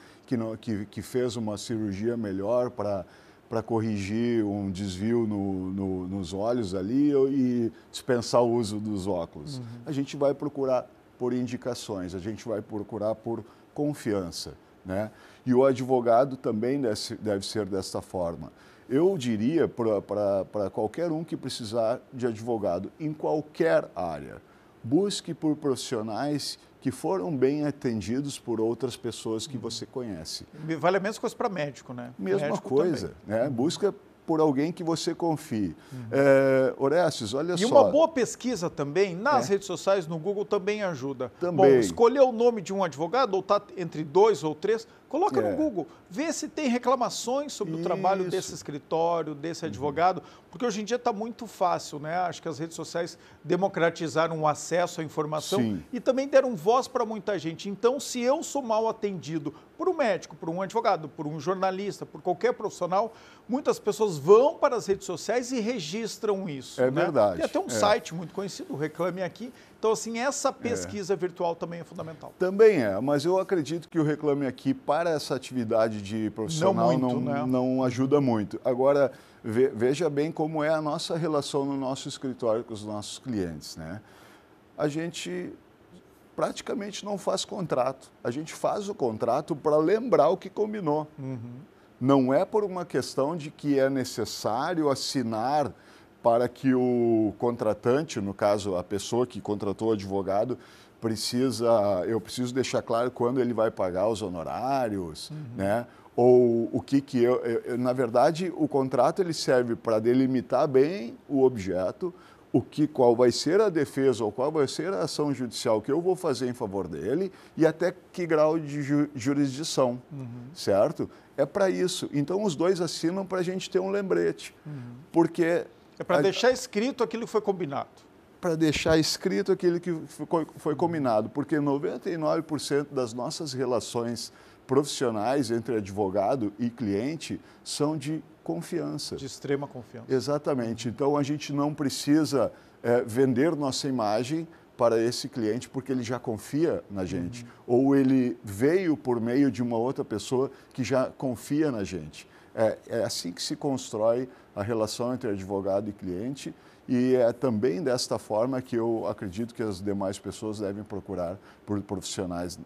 que fez uma cirurgia melhor para corrigir um desvio nos olhos ali e dispensar o uso dos óculos. A gente vai procurar por indicações, a gente vai procurar por confiança, né? E o advogado também deve ser desta forma. Eu diria para qualquer um que precisar de advogado, em qualquer área, busque por profissionais que foram bem atendidos por outras pessoas que você conhece. Vale a mesma coisa para médico, né? Mesma médico coisa, né? Busca por alguém que você confie. Orestes, olha só. E uma boa pesquisa também, nas redes sociais, no Google, também ajuda. Também. Bom, escolher o nome de um advogado, ou está entre 2 ou 3, coloca no Google, vê se tem reclamações sobre o trabalho desse escritório, desse advogado, porque hoje em dia está muito fácil, né? Acho que as redes sociais democratizaram o acesso à informação e também deram voz para muita gente. Então, se eu sou mal atendido por um médico, por um advogado, por um jornalista, por qualquer profissional, muitas pessoas vão para as redes sociais e registram isso. É verdade. Tem até um site muito conhecido, o Reclame Aqui. Então, assim, essa pesquisa virtual também é fundamental. Também é, mas eu acredito que o Reclame Aqui, para essa atividade de profissional, não ajuda muito. Agora, veja bem como é a nossa relação no nosso escritório com os nossos clientes, né? A gente praticamente não faz contrato. A gente faz o contrato para lembrar o que combinou. Não é por uma questão de que é necessário assinar para que o contratante, no caso a pessoa que contratou o advogado, eu preciso deixar claro quando ele vai pagar os honorários, né? Ou o que na verdade, o contrato ele serve para delimitar bem o objeto, qual vai ser a defesa ou qual vai ser a ação judicial que eu vou fazer em favor dele e até que grau de jurisdição, certo? É para isso. Então, os dois assinam para a gente ter um lembrete, porque... É para deixar escrito aquilo que foi combinado. Para deixar escrito aquilo que foi combinado, porque 99% das nossas relações profissionais entre advogado e cliente são de confiança. De extrema confiança. Exatamente. Então, a gente não precisa vender nossa imagem para esse cliente porque ele já confia na gente. Ou ele veio por meio de uma outra pessoa que já confia na gente. É assim que se constrói a relação entre advogado e cliente e é também desta forma que eu acredito que as demais pessoas devem procurar por profissionais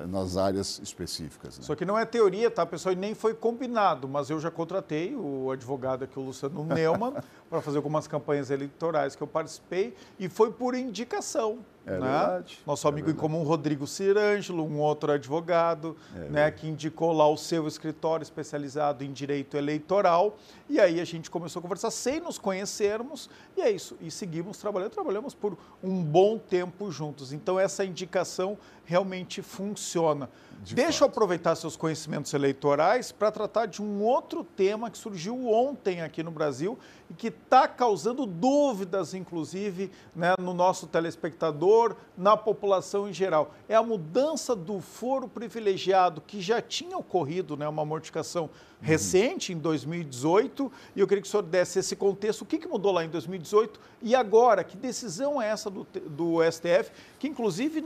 nas áreas específicas. Né? Só que não é teoria, tá, pessoal? E nem foi combinado, mas eu já contratei o advogado aqui, o Luciano Neumann, para fazer algumas campanhas eleitorais que eu participei e foi por indicação. É verdade. Nosso amigo em comum, Rodrigo Cirângelo, um outro advogado, né, que indicou lá o seu escritório especializado em direito eleitoral. E aí a gente começou a conversar sem nos conhecermos e é isso. E seguimos trabalhamos por um bom tempo juntos. Então essa indicação realmente funciona. Deixa eu aproveitar seus conhecimentos eleitorais para tratar de um outro tema que surgiu ontem aqui no Brasil e que está causando dúvidas, inclusive, né, no nosso telespectador, na população em geral. É a mudança do foro privilegiado, que já tinha ocorrido, né, uma modificação recente, em 2018, e eu queria que o senhor desse esse contexto. O que mudou lá em 2018? 2018. E agora, que decisão é essa do STF, que inclusive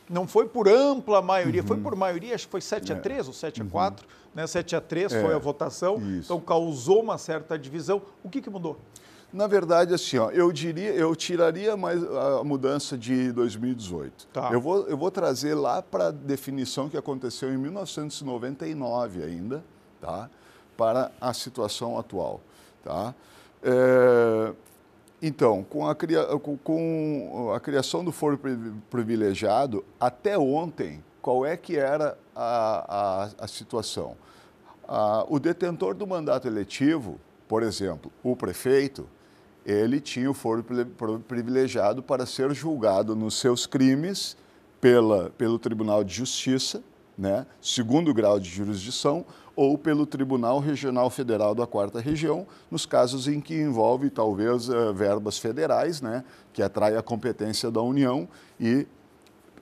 não foi por ampla maioria, foi por maioria, acho que foi 7-3 ou 7-4, né? 7-3 foi a votação, então causou uma certa divisão. O que mudou? Na verdade, assim, ó, eu tiraria mais a mudança de 2018. Tá. Eu vou trazer lá para a definição que aconteceu em 1999 ainda, tá? Para a situação atual, tá? Então, com a criação do foro privilegiado, até ontem, qual é que era a situação? O detentor do mandato eletivo, por exemplo, o prefeito, ele tinha o foro privilegiado para ser julgado nos seus crimes pelo Tribunal de Justiça, né, segundo grau de jurisdição, ou pelo Tribunal Regional Federal da 4ª Região, nos casos em que envolve talvez verbas federais, né, que atrai a competência da União e,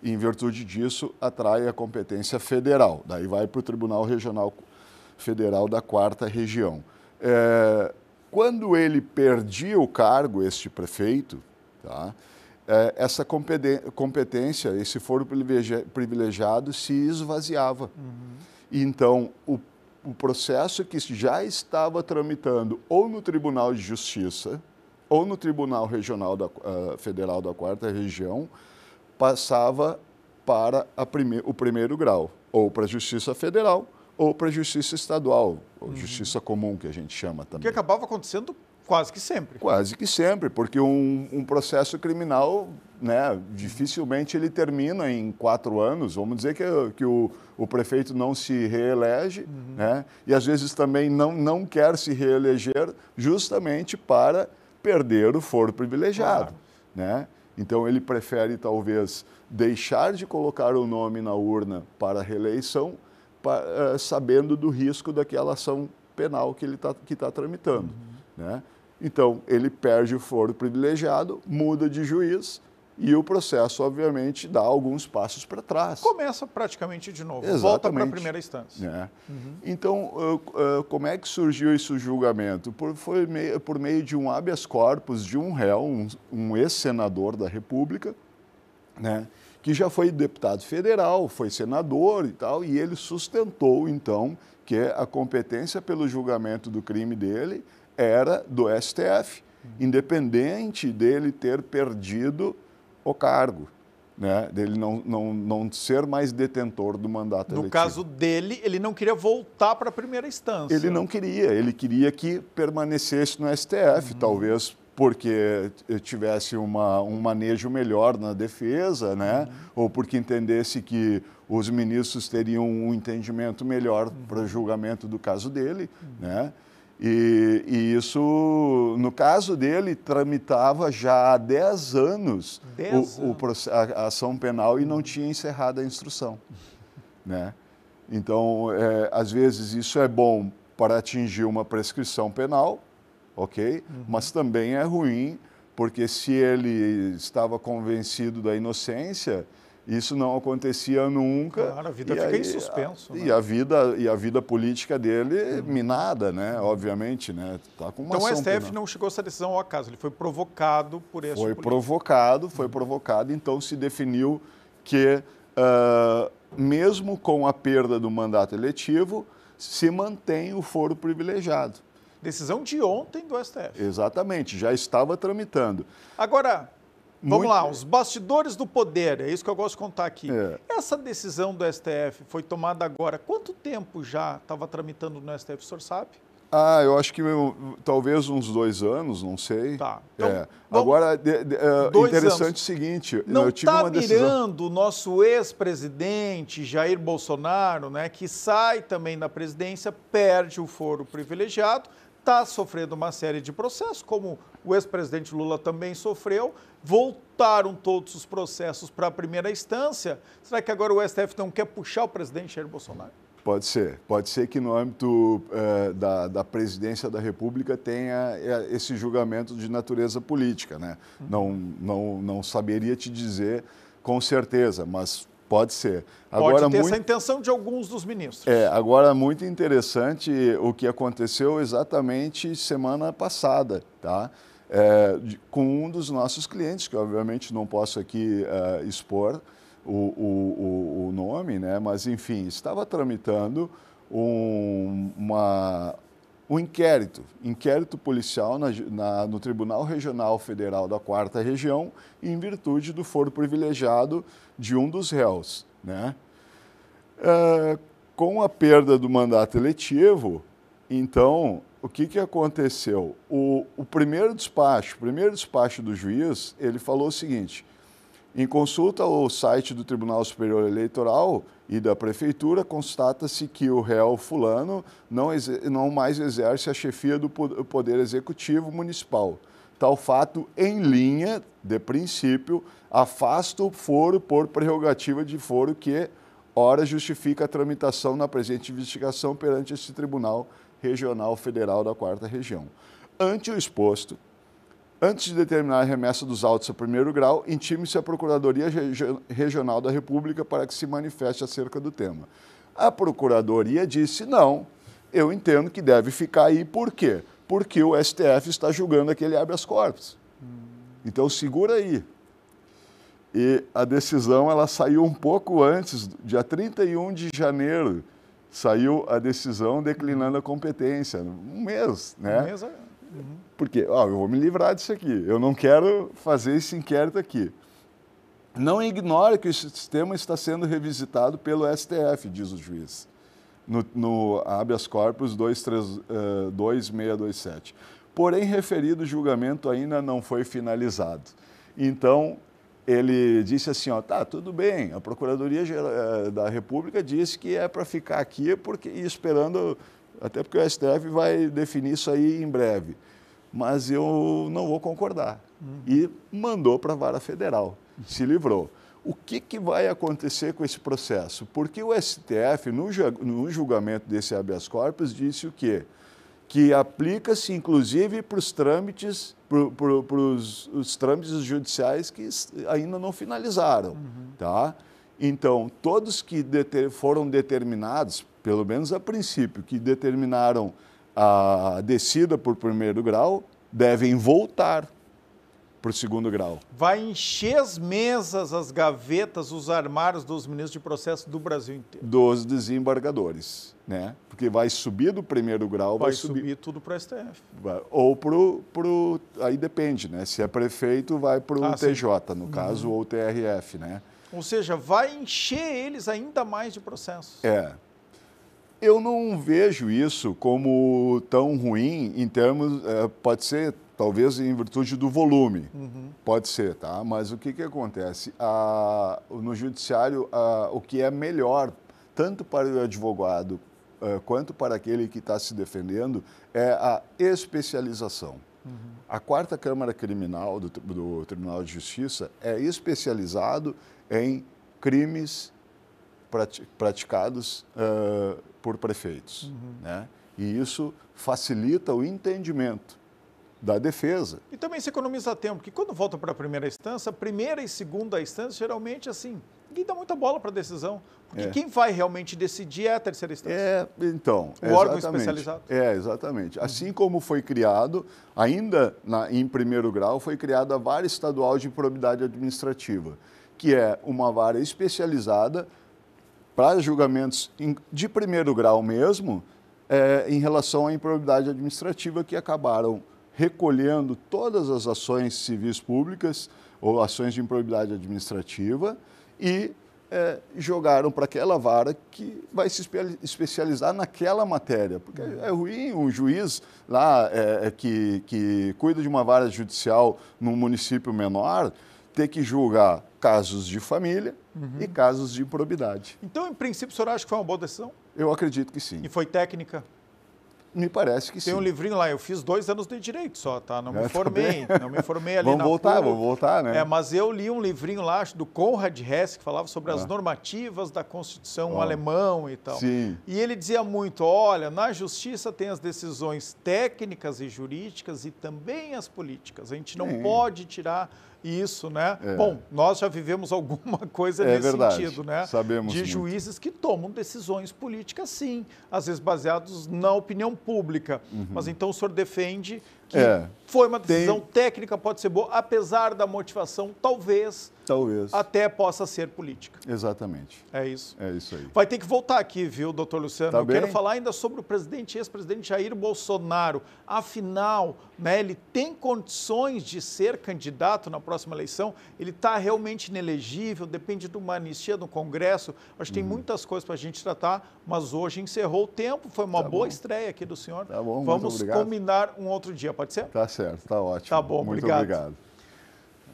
em virtude disso, atrai a competência federal. Daí vai para o Tribunal Regional Federal da 4ª Região. Quando ele perdia o cargo, este prefeito, tá, essa competência, esse foro privilegiado se esvaziava. Então, o processo que já estava tramitando ou no Tribunal de Justiça ou no Tribunal Regional Federal da 4ª Região passava para o primeiro grau, ou para a Justiça Federal ou para a Justiça Estadual, ou Justiça Comum, que a gente chama também. Que acabava acontecendo quase que sempre. Quase que sempre, porque um processo criminal, né, dificilmente ele termina em 4 anos. Vamos dizer que o prefeito não se reelege, né, e às vezes também não quer se reeleger justamente para perder o foro privilegiado. Né? Então ele prefere talvez deixar de colocar o nome na urna para a reeleição, sabendo do risco daquela ação penal que ele está tramitando. Né? Então, ele perde o foro privilegiado, muda de juiz e o processo, obviamente, dá alguns passos para trás. Começa praticamente de novo, Exatamente. Volta para a primeira instância. Né? Então, como é que surgiu esse julgamento? Foi por meio de um habeas corpus de um réu, um ex-senador da República, né? Que já foi deputado federal, foi senador e tal, e ele sustentou, então, que a competência pelo julgamento do crime dele era do STF, independente dele ter perdido o cargo, né? Dele não ser mais detentor do mandato eletivo. No caso dele, ele não queria voltar para a primeira instância. Ele não queria, ele queria que permanecesse no STF, talvez porque tivesse um manejo melhor na defesa, né? Ou porque entendesse que os ministros teriam um entendimento melhor para o julgamento do caso dele, né? E isso, no caso dele, tramitava já há 10 anos a ação penal e não tinha encerrado a instrução. Né? Então, às vezes, isso é bom para atingir uma prescrição penal, ok? Mas também é ruim, porque se ele estava convencido da inocência, isso não acontecia nunca. Claro, a vida fica em suspenso. Né? E a vida política dele minada, né? Obviamente, né? Tá com uma então o ação STF penal. não chegou a essa decisão ao acaso, ele foi provocado por esse Foi provocado, então se definiu que, mesmo com a perda do mandato eletivo, se mantém o foro privilegiado. Decisão de ontem do STF. Exatamente, já estava tramitando. Agora, vamos lá, os bastidores do poder, é isso que eu gosto de contar aqui. Essa decisão do STF foi tomada agora, quanto tempo já estava tramitando no STF, o senhor sabe? Eu acho que talvez uns 2 anos, não sei. Tá. Então, agora, interessante o seguinte... Não está mirando o nosso ex-presidente Jair Bolsonaro, né, que sai também da presidência, perde o foro privilegiado, está sofrendo uma série de processos, como o ex-presidente Lula também sofreu, voltaram todos os processos para a primeira instância. Será que agora o STF não quer puxar o presidente Jair Bolsonaro? Pode ser que no âmbito da presidência da República tenha esse julgamento de natureza política, né? Não saberia te dizer com certeza, mas pode ser. Agora, pode ter essa intenção de alguns dos ministros. Agora, muito interessante o que aconteceu exatamente semana passada, tá? com um dos nossos clientes, que obviamente não posso aqui expor o nome, né? Mas enfim, estava tramitando um inquérito policial no Tribunal Regional Federal da 4ª Região, em virtude do foro privilegiado de um dos réus, né? Com a perda do mandato eletivo, então, o que aconteceu? O primeiro despacho do juiz, ele falou o seguinte: em consulta ao site do Tribunal Superior Eleitoral e da Prefeitura, constata-se que o réu fulano não mais exerce a chefia do Poder Executivo Municipal. Tal fato, em linha de princípio, afasta o foro por prerrogativa de foro que, ora, justifica a tramitação na presente investigação perante esse Tribunal Regional Federal da 4ª Região. Ante o exposto, antes de determinar a remessa dos autos a primeiro grau, intime-se a Procuradoria Regional da República para que se manifeste acerca do tema. A Procuradoria disse: não, eu entendo que deve ficar aí. Por quê? Porque o STF está julgando aquele habeas corpus. Então, segura aí. E a decisão ela saiu um pouco antes, dia 31 de janeiro, saiu a decisão declinando a competência. Um mês, né? Porque eu vou me livrar disso aqui, eu não quero fazer esse inquérito aqui. Não ignore que o sistema está sendo revisitado pelo STF, diz o juiz, no habeas corpus 2627. Porém, referido julgamento ainda não foi finalizado. Então, ele disse assim, tá, tudo bem, a Procuradoria da República disse que é para ficar aqui esperando, até porque o STF vai definir isso aí em breve. Mas eu não vou concordar. E mandou para a Vara Federal, se livrou. O que vai acontecer com esse processo? Porque o STF, no julgamento desse habeas corpus, disse o quê? Que aplica-se, inclusive, para os trâmites, os trâmites judiciais que ainda não finalizaram. Tá? Então, todos que foram determinados, pelo menos a princípio, que determinaram a descida por primeiro grau, devem voltar para o segundo grau. Vai encher as mesas, as gavetas, os armários dos ministros de processo do Brasil inteiro. Dos desembargadores, né? Porque vai subir do primeiro grau, vai subir tudo para o STF. Ou aí depende, né? Se é prefeito, vai para o TJ, no caso, ou o TRF, né? Ou seja, vai encher eles ainda mais de processos. Eu não vejo isso como tão ruim em termos, pode ser talvez em virtude do volume, pode ser, tá? Mas o que acontece? No judiciário, o que é melhor, tanto para o advogado quanto para aquele que está se defendendo, é a especialização. A 4ª Câmara Criminal do Tribunal de Justiça é especializado em crimes praticados por prefeitos, né? E isso facilita o entendimento da defesa. E também se economiza tempo, porque quando volta para a primeira e segunda instância, geralmente, assim, ninguém dá muita bola para a decisão, porque quem vai realmente decidir é a terceira instância. Então, o órgão especializado. Exatamente. Assim como foi criado, ainda em primeiro grau, foi criada a Vara Estadual de Improbidade Administrativa, que é uma vara especializada para julgamentos de primeiro grau mesmo, em relação à improbidade administrativa, que acabaram recolhendo todas as ações civis públicas ou ações de improbidade administrativa e jogaram para aquela vara que vai se especializar naquela matéria. Porque é ruim um juiz lá que cuida de uma vara judicial num município menor ter que julgar casos de família e casos de improbidade. Então, em princípio, o senhor acha que foi uma boa decisão? Eu acredito que sim. E foi técnica? Me parece que sim. Tem um livrinho lá, eu fiz 2 anos de Direito só, tá? Não me formei, não me formei ali vamos voltar, né? Mas eu li um livrinho lá do Konrad Hess, que falava sobre as normativas da Constituição alemão e tal. Sim. E ele dizia muito, olha, na justiça tem as decisões técnicas e jurídicas e também as políticas. A gente não pode tirar isso, né? Bom, nós já vivemos alguma coisa nesse sentido, né? Sabemos de juízes que tomam decisões políticas, sim, às vezes baseados na opinião pública. Mas então o senhor defende que foi uma decisão técnica, pode ser boa, apesar da motivação, talvez até possa ser política. Exatamente. É isso. É isso aí. Vai ter que voltar aqui, viu, doutor Luciano? Tá Eu bem? quero falar ainda sobre o ex-presidente Jair Bolsonaro. Afinal, né, ele tem condições de ser candidato na próxima eleição? Ele está realmente inelegível? Depende de uma anistia no Congresso? Acho que tem muitas coisas para a gente tratar, mas hoje encerrou o tempo. Foi uma boa estreia aqui do senhor. Tá bom, vamos combinar um outro dia, pode ser? Tá certo, tá ótimo. Tá bom, muito obrigado.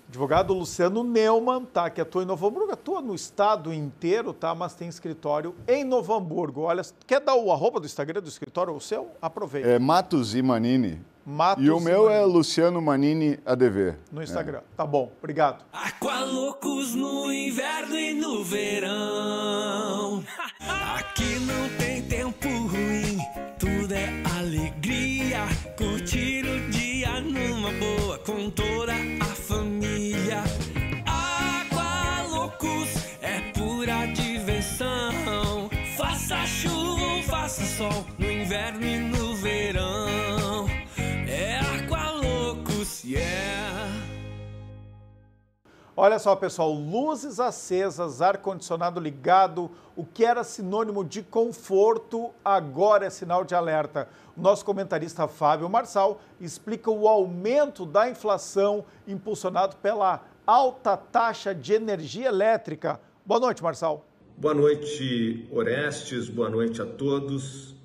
Advogado Luciano Neumann, tá, que atua em Novo Hamburgo, atua no estado inteiro, tá, mas tem escritório em Novo Hamburgo. Olha, quer dar o arroba do Instagram do escritório, o seu? Aproveita. É Matos e Manini. Matos e o meu é Luciano Manini ADV. No Instagram. Tá bom, obrigado. Aqualocos no inverno e no verão. Aqui não tem tempo ruim, tudo é alegria. Curtir o dia numa boa com toda a família. Aqualocos é pura diversão. Faça chuva ou faça sol, no inverno e no verão. É Aqualocos, yeah. Olha só, pessoal, luzes acesas, ar-condicionado ligado, o que era sinônimo de conforto, agora é sinal de alerta. O nosso comentarista Fábio Marçal explica o aumento da inflação impulsionado pela alta taxa de energia elétrica. Boa noite, Marçal. Boa noite, Orestes, boa noite a todos.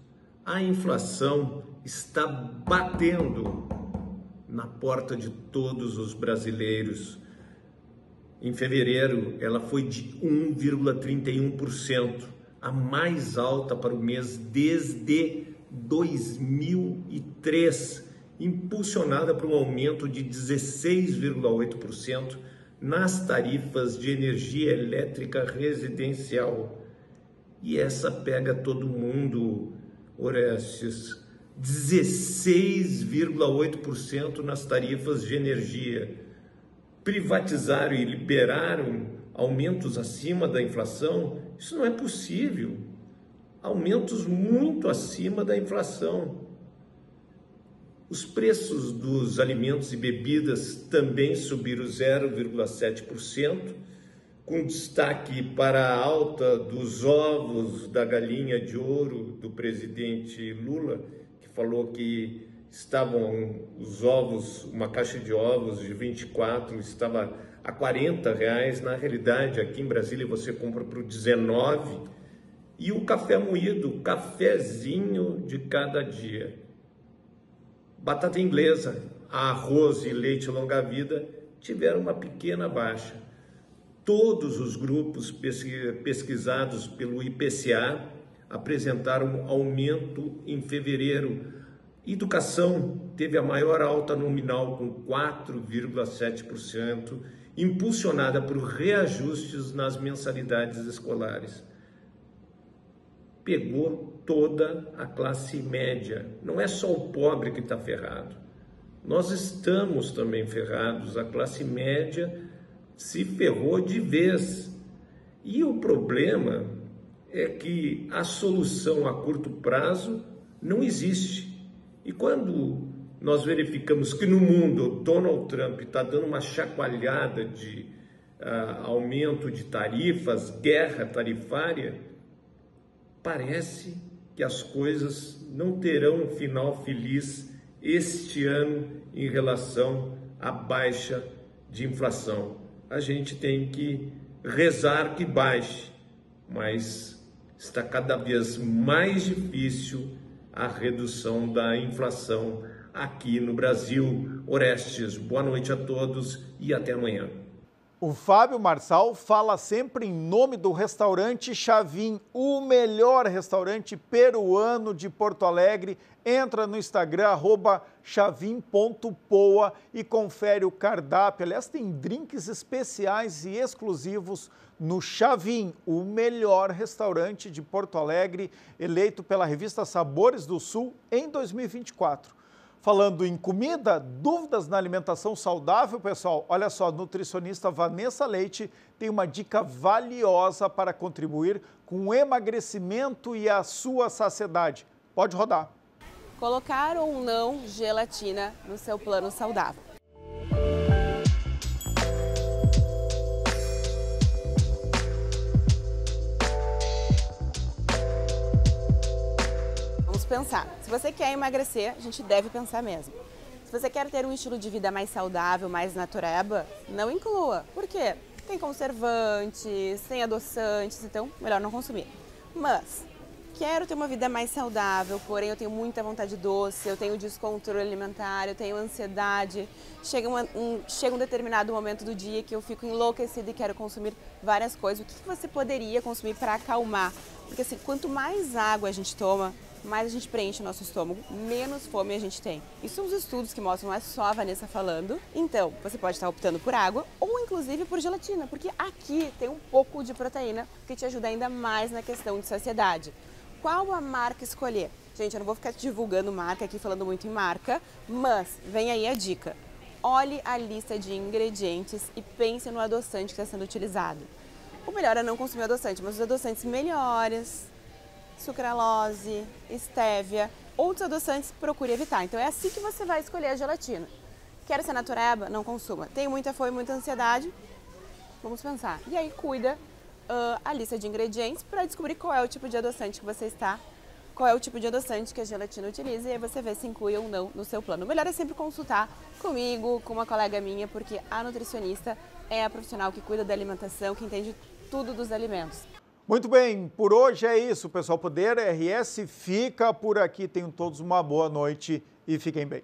A inflação está batendo na porta de todos os brasileiros. Em fevereiro, ela foi de 1,31%, a mais alta para o mês desde 2003, impulsionada por um aumento de 16,8% nas tarifas de energia elétrica residencial. E essa pega todo mundo, Orestes, 16,8% nas tarifas de energia. Privatizaram e liberaram aumentos acima da inflação, isso não é possível. Aumentos muito acima da inflação. Os preços dos alimentos e bebidas também subiram 0,7%, com destaque para a alta dos ovos da galinha de ouro do presidente Lula, que falou que estavam os ovos, uma caixa de ovos de 24 estava a R$40, na realidade aqui em Brasília você compra por 19, e o café moído, cafezinho de cada dia. Batata inglesa, arroz e leite longa-vida tiveram uma pequena baixa. Todos os grupos pesquisados pelo IPCA apresentaram aumento em fevereiro. Educação teve a maior alta nominal, com 4,7%, impulsionada por reajustes nas mensalidades escolares. Pegou toda a classe média. Não é só o pobre que está ferrado. Nós estamos também ferrados. A classe média se ferrou de vez. E o problema é que a solução a curto prazo não existe. E quando nós verificamos que no mundo Donald Trump está dando uma chacoalhada de aumento de tarifas, guerra tarifária, parece que as coisas não terão um final feliz este ano em relação à baixa de inflação. A gente tem que rezar que baixe, mas está cada vez mais difícil a redução da inflação aqui no Brasil. Orestes, boa noite a todos e até amanhã. O Fábio Marçal fala sempre em nome do restaurante Chavin, o melhor restaurante peruano de Porto Alegre. Entra no Instagram, @chavin.poa e confere o cardápio. Aliás, tem drinks especiais e exclusivos no Chavin, o melhor restaurante de Porto Alegre, eleito pela revista Sabores do Sul em 2024. Falando em comida, dúvidas na alimentação saudável, pessoal? Olha só, a nutricionista Vanessa Leite tem uma dica valiosa para contribuir com o emagrecimento e a sua saciedade. Pode rodar. colocar ou não gelatina no seu plano saudável. Vamos pensar. Se você quer emagrecer, a gente deve pensar mesmo. Se você quer ter um estilo de vida mais saudável, mais natureba, não inclua. Por quê? Tem conservantes, tem adoçantes, então melhor não consumir. Mas quero ter uma vida mais saudável, porém eu tenho muita vontade de doce, eu tenho descontrole alimentar, eu tenho ansiedade. Chega um determinado momento do dia que eu fico enlouquecida e quero consumir várias coisas. O que você poderia consumir para acalmar? Porque assim, quanto mais água a gente toma, mais a gente preenche o nosso estômago, menos fome a gente tem. Isso são os estudos que mostram, não é só a Vanessa falando. Então, você pode estar optando por água ou inclusive por gelatina, porque aqui tem um pouco de proteína que te ajuda ainda mais na questão de saciedade. Qual a marca escolher? Gente, eu não vou ficar divulgando marca aqui, falando muito em marca, mas vem aí a dica. Olhe a lista de ingredientes e pense no adoçante que está sendo utilizado. O melhor é não consumir adoçante, mas os adoçantes melhores, sucralose, estévia, outros adoçantes, procure evitar. Então é assim que você vai escolher a gelatina. Quer ser natureba? Não consuma. Tem muita fome, muita ansiedade? Vamos pensar. E aí cuida a lista de ingredientes para descobrir qual é o tipo de adoçante que você está, qual é o tipo de adoçante que a gelatina utiliza e aí você vê se inclui ou não no seu plano. O melhor é sempre consultar comigo, com uma colega minha, porque a nutricionista é a profissional que cuida da alimentação, que entende tudo dos alimentos. Muito bem, por hoje é isso, pessoal. Poder RS fica por aqui. Tenham todos uma boa noite e fiquem bem.